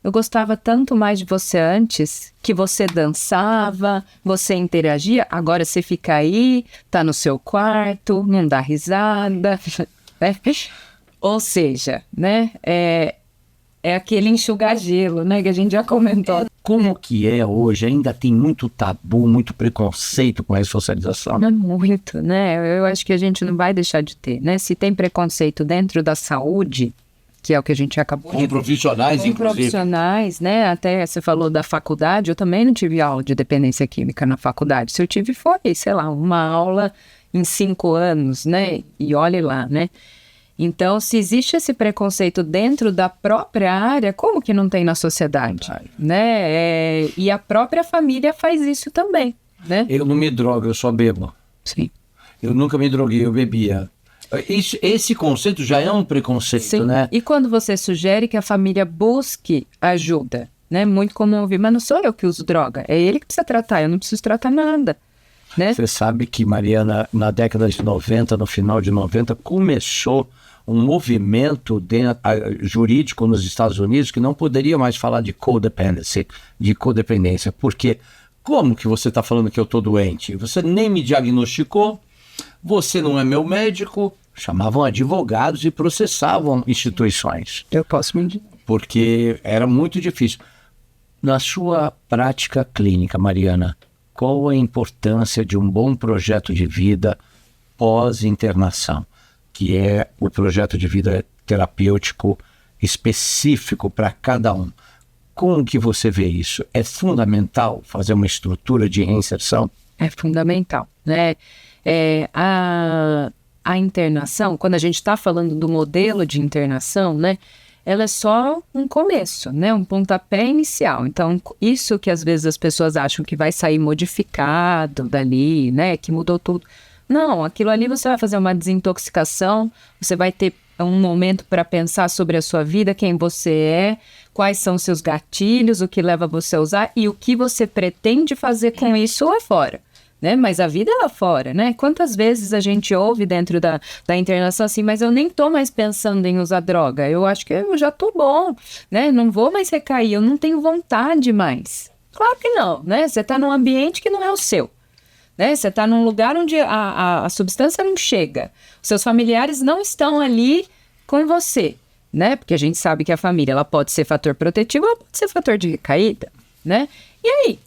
eu gostava tanto mais de você antes, que você dançava, você interagia, agora você fica aí, tá no seu quarto, não dá risada. Ou seja, né, é aquele enxugar gelo, né, que a gente já comentou. Como que é hoje? Ainda tem muito tabu, muito preconceito com a ressocialização? Não é muito, né? Eu acho que a gente não vai deixar de ter, né? Se tem preconceito dentro da saúde, que é o que a gente acabou de... Com profissionais, Com inclusive. profissionais, né? Até você falou da faculdade, eu também não tive aula de dependência química na faculdade. Se eu tive, foi, sei lá, uma aula em 5 anos, né? E olhe lá, né? Então, se existe esse preconceito dentro da própria área, como que não tem na sociedade, né? E a própria família faz isso também, né? Eu não me drogo, eu só bebo. Sim. Eu nunca me droguei, eu bebia. Esse conceito já é um preconceito, Sim. né? E quando você sugere que a família busque ajuda, né? Muito comum ouvir, mas não sou eu que uso droga, é ele que precisa tratar, eu não preciso tratar nada, né? Você sabe que, Mariana, na década de 90, no final de 90, começou um movimento jurídico nos Estados Unidos que não poderia mais falar de codependência. Porque como que você está falando que eu estou doente? Você nem me diagnosticou, você não é meu médico. Chamavam advogados e processavam instituições. Eu posso mentir. Porque era muito difícil. Na sua prática clínica, Mariana, qual a importância de um bom projeto de vida pós-internação, que é o projeto de vida terapêutico específico para cada um? Como que você vê isso? É fundamental fazer uma estrutura de reinserção? É fundamental, né? A internação, quando a gente está falando do modelo de internação, né? Ela é só um começo, né? Um pontapé inicial. Então, isso que às vezes as pessoas acham que vai sair modificado dali, né? Que mudou tudo. Não, aquilo ali você vai fazer uma desintoxicação, você vai ter um momento para pensar sobre a sua vida, quem você é, quais são seus gatilhos, o que leva você a usar e o que você pretende fazer com isso lá fora, né? Mas a vida é lá fora, né? Quantas vezes a gente ouve dentro da internação assim, mas eu nem tô mais pensando em usar droga, eu acho que eu já tô bom, né? Não vou mais recair, eu não tenho vontade mais. Claro que não, né? Você tá num ambiente que não é o seu. Né? Você está num lugar onde a substância não chega. Os seus familiares não estão ali com você, né? Porque a gente sabe que a família ela pode ser fator protetivo ou pode ser fator de recaída, né? E aí?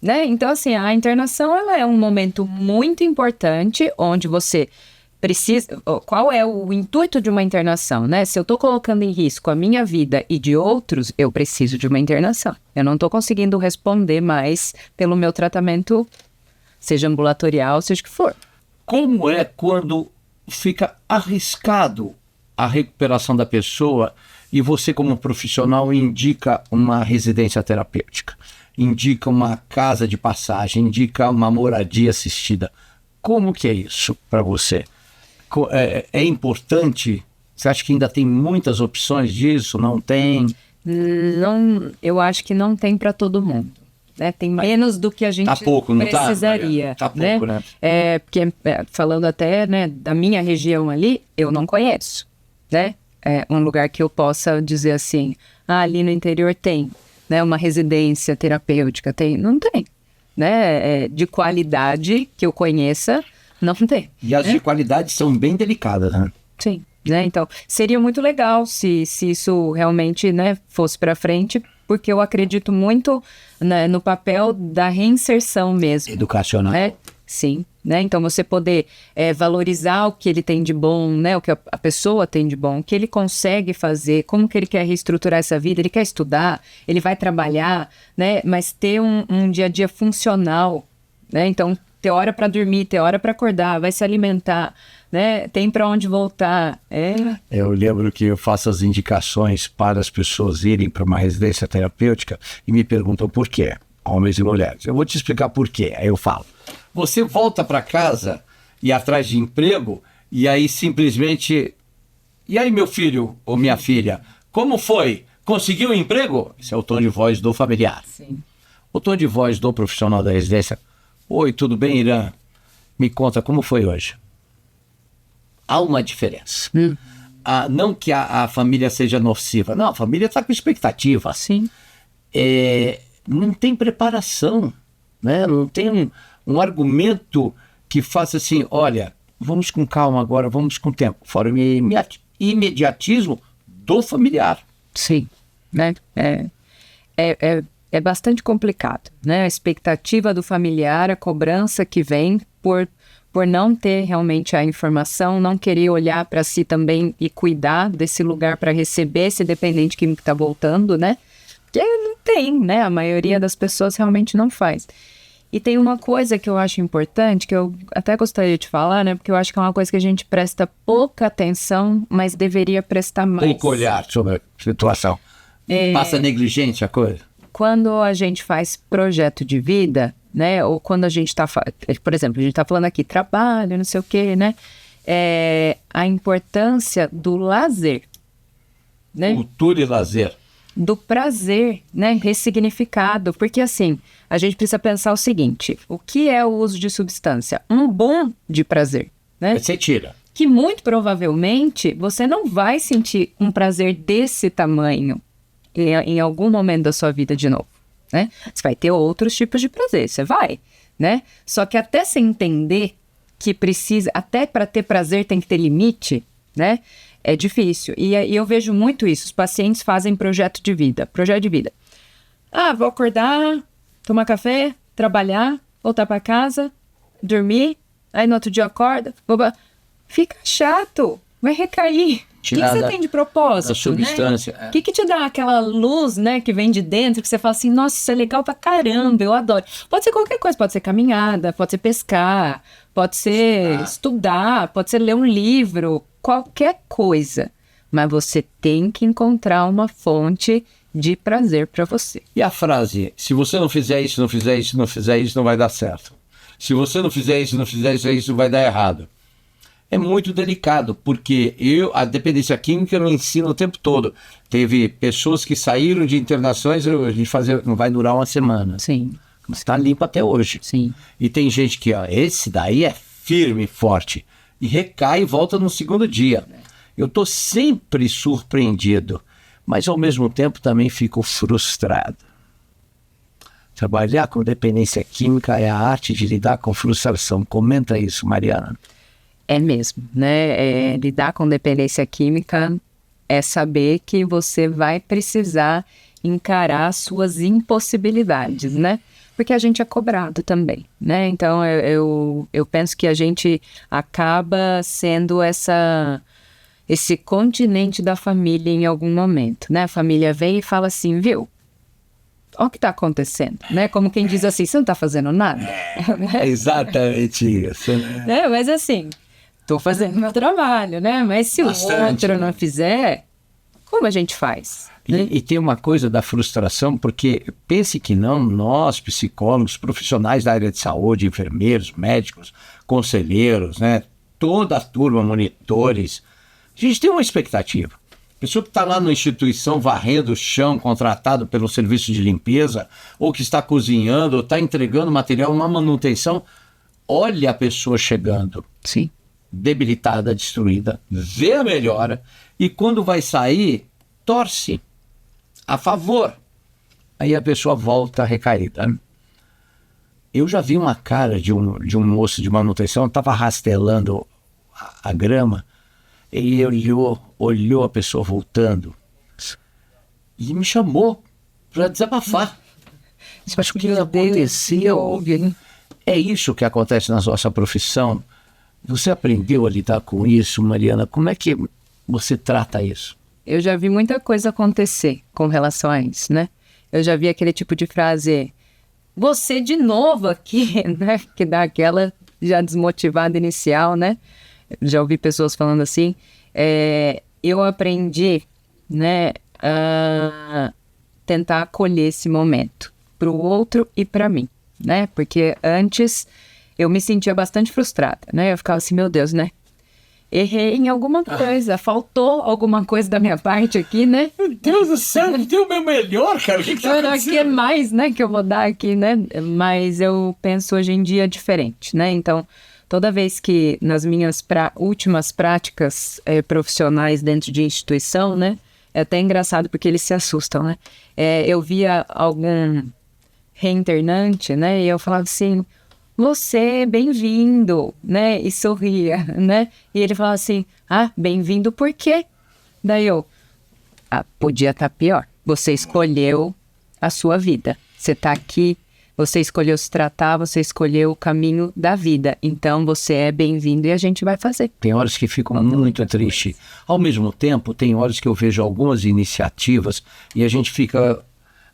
Né? Então, assim, a internação ela é um momento muito importante onde você precisa... Qual é o intuito de uma internação, né? Se eu estou colocando em risco a minha vida e de outros, eu preciso de uma internação. Eu não estou conseguindo responder mais pelo meu tratamento, seja ambulatorial, seja o que for. Como é quando fica arriscado a recuperação da pessoa e você, como profissional, indica uma residência terapêutica? indica uma casa de passagem, indica uma moradia assistida. Como que é isso para você? É importante? Você acha que ainda tem muitas opções disso? Não tem? Não, eu acho que não tem para todo mundo. Né? Tem menos do que a gente pouco, não precisaria. Tá pouco, né? Porque, falando até, né, da minha região ali, eu não conheço. Né? É um lugar que eu possa dizer assim, ali no interior tem, né, uma residência terapêutica, tem? Não tem. Né? De qualidade que eu conheça, não tem. E as de qualidade são bem delicadas, né? Sim. Né? Então, seria muito legal se isso realmente, né, fosse para frente, porque eu acredito muito, né, no papel da reinserção mesmo. Educacional. Né? Sim. Né? Então, você poder valorizar o que ele tem de bom, né? O que a pessoa tem de bom, o que ele consegue fazer, como que ele quer reestruturar essa vida, ele quer estudar, ele vai trabalhar, né? Mas ter um dia a dia funcional, né? Então, ter hora para dormir, ter hora para acordar, vai se alimentar, né? Tem para onde voltar. Eu lembro que eu faço as indicações para as pessoas irem para uma residência terapêutica e me perguntam por quê, homens e mulheres. Eu vou te explicar por quê. Aí eu falo, você volta para casa e atrás de emprego e aí simplesmente... E aí, meu filho ou minha filha, como foi? Conseguiu um emprego? Esse é o tom de voz do familiar. Sim. O tom de voz do profissional da residência. Oi, tudo bem, Irã? Me conta, como foi hoje? Há uma diferença. Não que a família seja nociva. Não, a família está com expectativa. Sim. Não tem preparação, né? Não tem um argumento que faça assim, olha, vamos com calma agora, vamos com tempo. Fora o imediatismo do familiar. Sim. Né? É bastante complicado, né? A expectativa do familiar, a cobrança que vem por não ter realmente a informação, não querer olhar para si também e cuidar desse lugar para receber esse dependente químico que está voltando, né? Porque não tem, né? A maioria das pessoas realmente não faz. E tem uma coisa que eu acho importante, que eu até gostaria de falar, né? Porque eu acho que é uma coisa que a gente presta pouca atenção, mas deveria prestar mais. Pouco olhar sobre a situação. Passa negligente a coisa. Quando a gente faz projeto de vida, né, ou quando a gente está, por exemplo, a gente está falando aqui trabalho, não sei o quê, né, a importância do lazer, né? Cultura e lazer. Do prazer, né, ressignificado, porque assim, a gente precisa pensar o seguinte, o que é o uso de substância? Um bom de prazer, né? Você tira. Que muito provavelmente você não vai sentir um prazer desse tamanho em algum momento da sua vida de novo, né? Você vai ter outros tipos de prazer, você vai, né? Só que até você entender que precisa, até para ter prazer tem que ter limite, né? É difícil. E eu vejo muito isso, os pacientes fazem projeto de vida. Vou acordar, tomar café, trabalhar, voltar para casa, dormir, aí no outro dia acorda, fica chato, vai recair. O que você tem de propósito, a substância. Né? O que te dá aquela luz, né, que vem de dentro, que você fala assim, nossa, isso é legal pra caramba, eu adoro. Pode ser qualquer coisa, pode ser caminhada, pode ser pescar, pode ser estudar, pode ser ler um livro, qualquer coisa. Mas você tem que encontrar uma fonte de prazer pra você. E a frase, se você não fizer isso, não fizer isso, não fizer isso, não vai dar certo. Se você não fizer isso, não fizer isso, isso vai dar errado. É muito delicado, porque a dependência química eu ensino o tempo todo. Teve pessoas que saíram de internações, a gente não vai durar uma semana. Sim. Mas está limpo até hoje. Sim. E tem gente que, esse daí é firme e forte. E recai e volta no segundo dia. Eu estou sempre surpreendido, mas ao mesmo tempo também fico frustrado. Trabalhar com dependência química é a arte de lidar com frustração. Comenta isso, Mariana. É mesmo, né? Lidar com dependência química é saber que você vai precisar encarar suas impossibilidades, né? Porque a gente é cobrado também, né? Então, eu penso que a gente acaba sendo esse continente da família em algum momento, né? A família vem e fala assim, viu? Olha o que está acontecendo, né? Como quem diz assim, você não está fazendo nada. É exatamente isso, né? Mas assim... Estou fazendo meu trabalho, né? Mas se o outro não fizer, como a gente faz? E tem uma coisa da frustração, porque pense que não, nós, psicólogos, profissionais da área de saúde, enfermeiros, médicos, conselheiros, né, toda a turma, monitores, a gente tem uma expectativa. Pessoa que está lá na instituição varrendo o chão, contratado pelo serviço de limpeza, ou que está cozinhando, ou está entregando material, uma manutenção, olha a pessoa chegando, Sim. debilitada, destruída, vê a melhora, e quando vai sair, torce a favor. Aí a pessoa volta recaída. Eu já vi uma cara de um moço de manutenção, estava rastelando a grama, e olhou a pessoa voltando e me chamou para desabafar. Acho que aconteceu. É isso que acontece na nossa profissão. Você aprendeu a lidar com isso, Mariana? Como é que você trata isso? Eu já vi muita coisa acontecer com relação a isso, né? Eu já vi aquele tipo de frase, você de novo aqui, né? Que dá aquela já desmotivada inicial, né? Já ouvi pessoas falando assim. Eu aprendi, né, a tentar acolher esse momento para o outro e para mim, né? Porque antes eu me sentia bastante frustrada, né? Eu ficava assim, meu Deus, né? Errei em alguma coisa, faltou alguma coisa da minha parte aqui, né? Meu Deus do céu, não deu o meu melhor, cara. O que tá acontecendo? Aqui é mais, né, que eu vou dar aqui, né? Mas eu penso hoje em dia diferente, né? Então, toda vez que nas minhas últimas práticas profissionais dentro de instituição, né? É até engraçado porque eles se assustam, né? Eu via algum reinternante, né? E eu falava assim, você, bem-vindo, né? E sorria, né? E ele falava assim, bem-vindo por quê? Daí eu, podia estar pior. Você escolheu a sua vida. Você está aqui, você escolheu se tratar, você escolheu o caminho da vida. Então, você é bem-vindo e a gente vai fazer. Tem horas que fico muito triste. Ao mesmo tempo, tem horas que eu vejo algumas iniciativas e a gente fica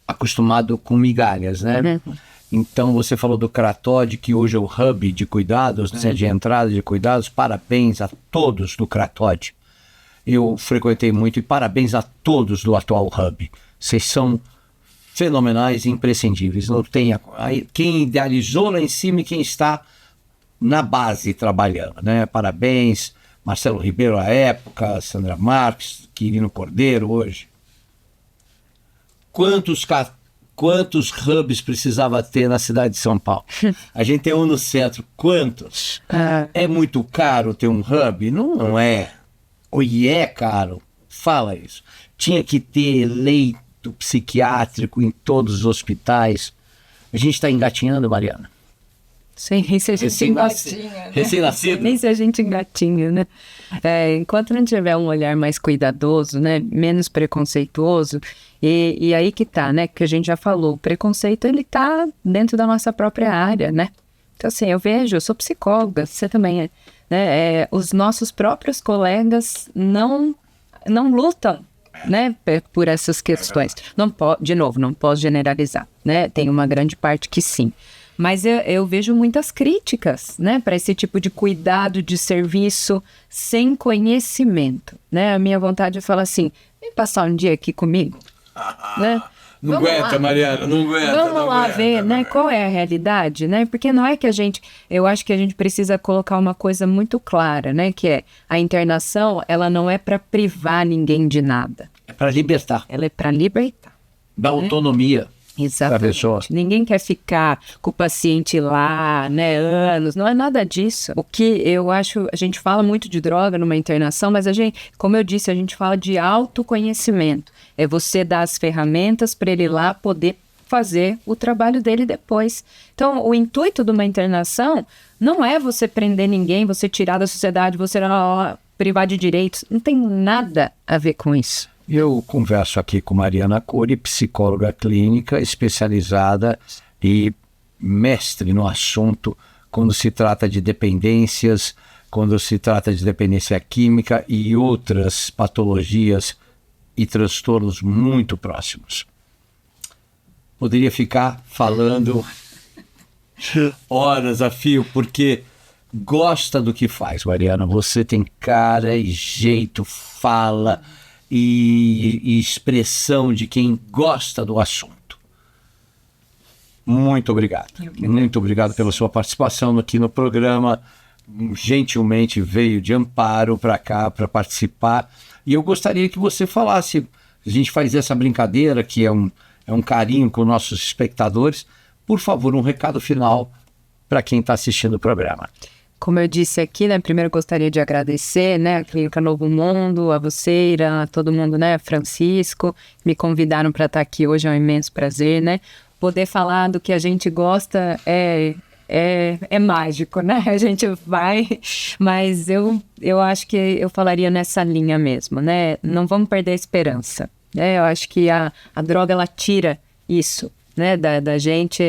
acostumado com migalhas, né? Então, você falou do Cratod, que hoje é o hub de cuidados, né, de entrada de cuidados. Parabéns a todos do Cratod. Eu frequentei muito e parabéns a todos do atual hub. Vocês são fenomenais e imprescindíveis. Não tem quem idealizou lá em cima e quem está na base trabalhando, né? Parabéns, Marcelo Ribeiro à época, Sandra Marques, Quirino Cordeiro hoje. Quantos hubs precisava ter na cidade de São Paulo? A gente tem um no centro. Quantos? É muito caro ter um hub? Não é. Ou é caro? Fala isso. Tinha que ter leito psiquiátrico em todos os hospitais. A gente está engatinhando, Mariana. Sim, nem se a gente engatinha, né? Recém-nascido. Nem se a gente engatinha, né? Enquanto não tiver um olhar mais cuidadoso, né? Menos preconceituoso, e aí que tá, né? Que a gente já falou, o preconceito, ele tá dentro da nossa própria área, né? Então, assim, eu sou psicóloga, você também é, né? Os nossos próprios colegas não lutam, né? Por essas questões. De novo, não posso generalizar, né? Tem uma grande parte que sim. Mas eu vejo muitas críticas, né, para esse tipo de cuidado, de serviço sem conhecimento, né? A minha vontade é falar assim, vem passar um dia aqui comigo, né? Não aguenta, Mariana, não aguenta. Vamos lá ver, né, qual é a realidade, né? Porque não é que eu acho que a gente precisa colocar uma coisa muito clara, né? Que é, a internação, ela não é para privar ninguém de nada. É para libertar. Ela é para libertar. Da autonomia. Exatamente. Ninguém quer ficar com o paciente lá, né, anos, não é nada disso. O que eu acho, a gente fala muito de droga numa internação, mas como eu disse, a gente fala de autoconhecimento. É você dar as ferramentas para ele lá poder fazer o trabalho dele depois. Então, o intuito de uma internação não é você prender ninguém, você tirar da sociedade, você privar de direitos. Não tem nada a ver com isso. Eu converso aqui com Mariana Cury, psicóloga clínica especializada e mestre no assunto quando se trata de dependências, quando se trata de dependência química e outras patologias e transtornos muito próximos. Poderia ficar falando horas a fio, porque gosta do que faz, Mariana. Você tem cara e jeito, fala, e expressão de quem gosta do assunto. Muito obrigado. Muito obrigado pela sua participação aqui no programa. Gentilmente veio de Amparo para cá para participar. E eu gostaria que você falasse, a gente faz essa brincadeira que é um carinho com nossos espectadores. Por favor, um recado final para quem está assistindo o programa. Como eu disse aqui, né, primeiro gostaria de agradecer, né, a Clínica Novo Mundo, a você, Irã, a todo mundo, né, Francisco, me convidaram para estar aqui hoje, é um imenso prazer, né, poder falar do que a gente gosta é mágico, né, a gente vai, mas eu acho que eu falaria nessa linha mesmo, né, não vamos perder a esperança, né, eu acho que a droga, ela tira isso, né, da gente,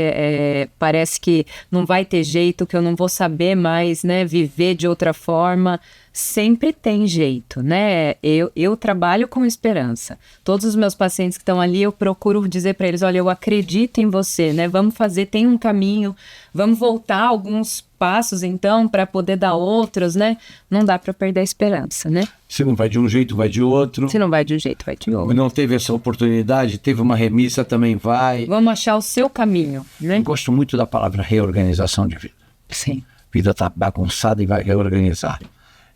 parece que não vai ter jeito, que eu não vou saber mais, né, viver de outra forma. Sempre tem jeito, né? Eu trabalho com esperança. Todos os meus pacientes que estão ali, eu procuro dizer para eles, olha, eu acredito em você, né? Vamos fazer, tem um caminho, vamos voltar alguns passos, então, para poder dar outros, né? Não dá para perder a esperança, né? Se não vai de um jeito, vai de outro. Se não vai de um jeito, vai de outro. Não teve essa oportunidade, teve uma remissa, também vai. Vamos achar o seu caminho, né? Eu gosto muito da palavra reorganização de vida. Sim. A vida está bagunçada e vai reorganizar.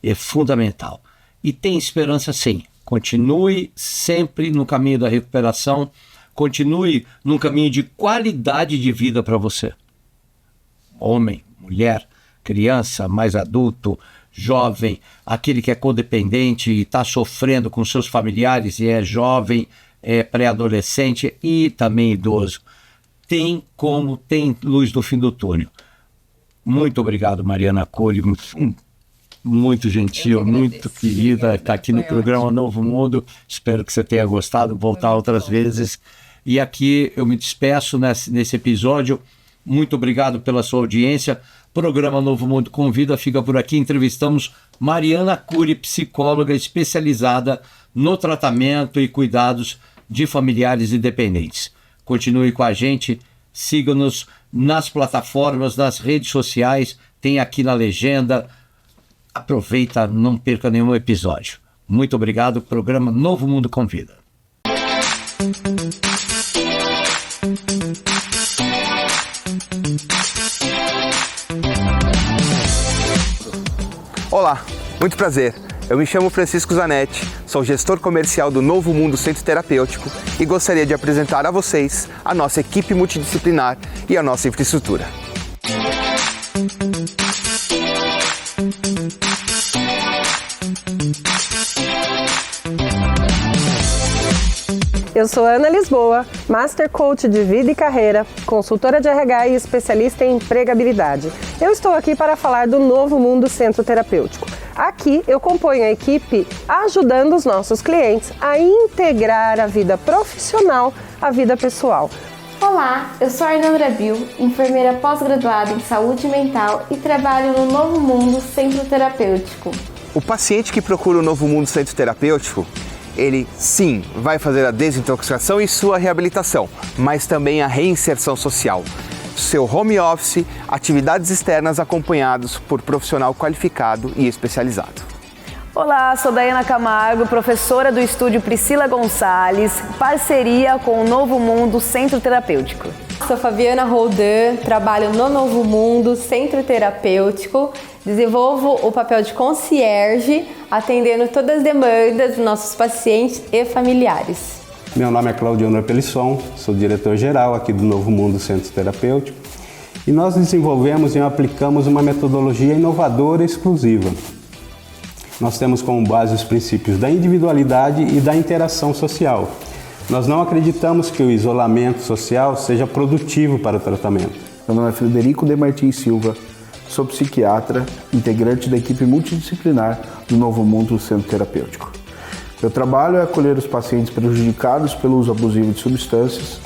É fundamental. E tem esperança, sim. Continue sempre no caminho da recuperação. Continue no caminho de qualidade de vida para você. Homem, mulher, criança, mais adulto, jovem, aquele que é codependente e está sofrendo com seus familiares e é jovem, é pré-adolescente e também idoso. Tem luz no fim do túnel. Muito obrigado, Mariana Cury. Muito gentil, muito querida, está aqui no programa Novo Mundo. Espero que você tenha gostado, voltar outras vezes. E aqui eu me despeço nesse episódio. Muito obrigado pela sua audiência. Programa Novo Mundo Convida fica por aqui. Entrevistamos Mariana Cury, psicóloga especializada no tratamento e cuidados de familiares e dependentes. Continue com a gente, siga-nos nas plataformas, nas redes sociais, tem aqui na legenda. Aproveita, não perca nenhum episódio. Muito obrigado. Programa Novo Mundo Convida. Olá, muito prazer. Eu me chamo Francisco Zanetti, sou gestor comercial do Novo Mundo Centro Terapêutico e gostaria de apresentar a vocês a nossa equipe multidisciplinar e a nossa infraestrutura. Eu sou Ana Lisboa, Master Coach de Vida e Carreira, consultora de RH e especialista em empregabilidade. Eu estou aqui para falar do Novo Mundo Centro Terapêutico. Aqui eu componho a equipe ajudando os nossos clientes a integrar a vida profissional à vida pessoal. Olá, eu sou a Arnandra Bill, enfermeira pós-graduada em saúde mental e trabalho no Novo Mundo Centro Terapêutico. O paciente que procura o Novo Mundo Centro Terapêutico, ele sim vai fazer a desintoxicação e sua reabilitação, mas também a reinserção social. Seu home office, atividades externas acompanhados por profissional qualificado e especializado. Olá, sou Daiana Camargo, professora do Estúdio Priscila Gonçalves, parceria com o Novo Mundo Centro Terapêutico. Sou Fabiana Roldan, trabalho no Novo Mundo Centro Terapêutico, desenvolvo o papel de concierge, atendendo todas as demandas dos nossos pacientes e familiares. Meu nome é Claudiano Pelisson, sou diretor-geral aqui do Novo Mundo Centro Terapêutico e nós desenvolvemos e aplicamos uma metodologia inovadora e exclusiva. Nós temos como base os princípios da individualidade e da interação social. Nós não acreditamos que o isolamento social seja produtivo para o tratamento. Meu nome é Frederico de Martins Silva, sou psiquiatra, integrante da equipe multidisciplinar do Novo Mundo Centro Terapêutico. Meu trabalho é acolher os pacientes prejudicados pelo uso abusivo de substâncias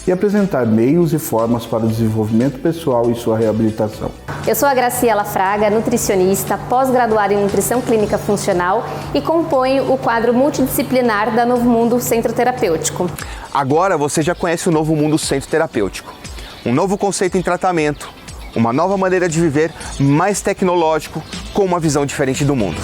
e apresentar meios e formas para o desenvolvimento pessoal e sua reabilitação. Eu sou a Graciela Fraga, nutricionista, pós-graduada em Nutrição Clínica Funcional e componho o quadro multidisciplinar da Novo Mundo Centro Terapêutico. Agora você já conhece o Novo Mundo Centro Terapêutico. Um novo conceito em tratamento, uma nova maneira de viver, mais tecnológico, com uma visão diferente do mundo.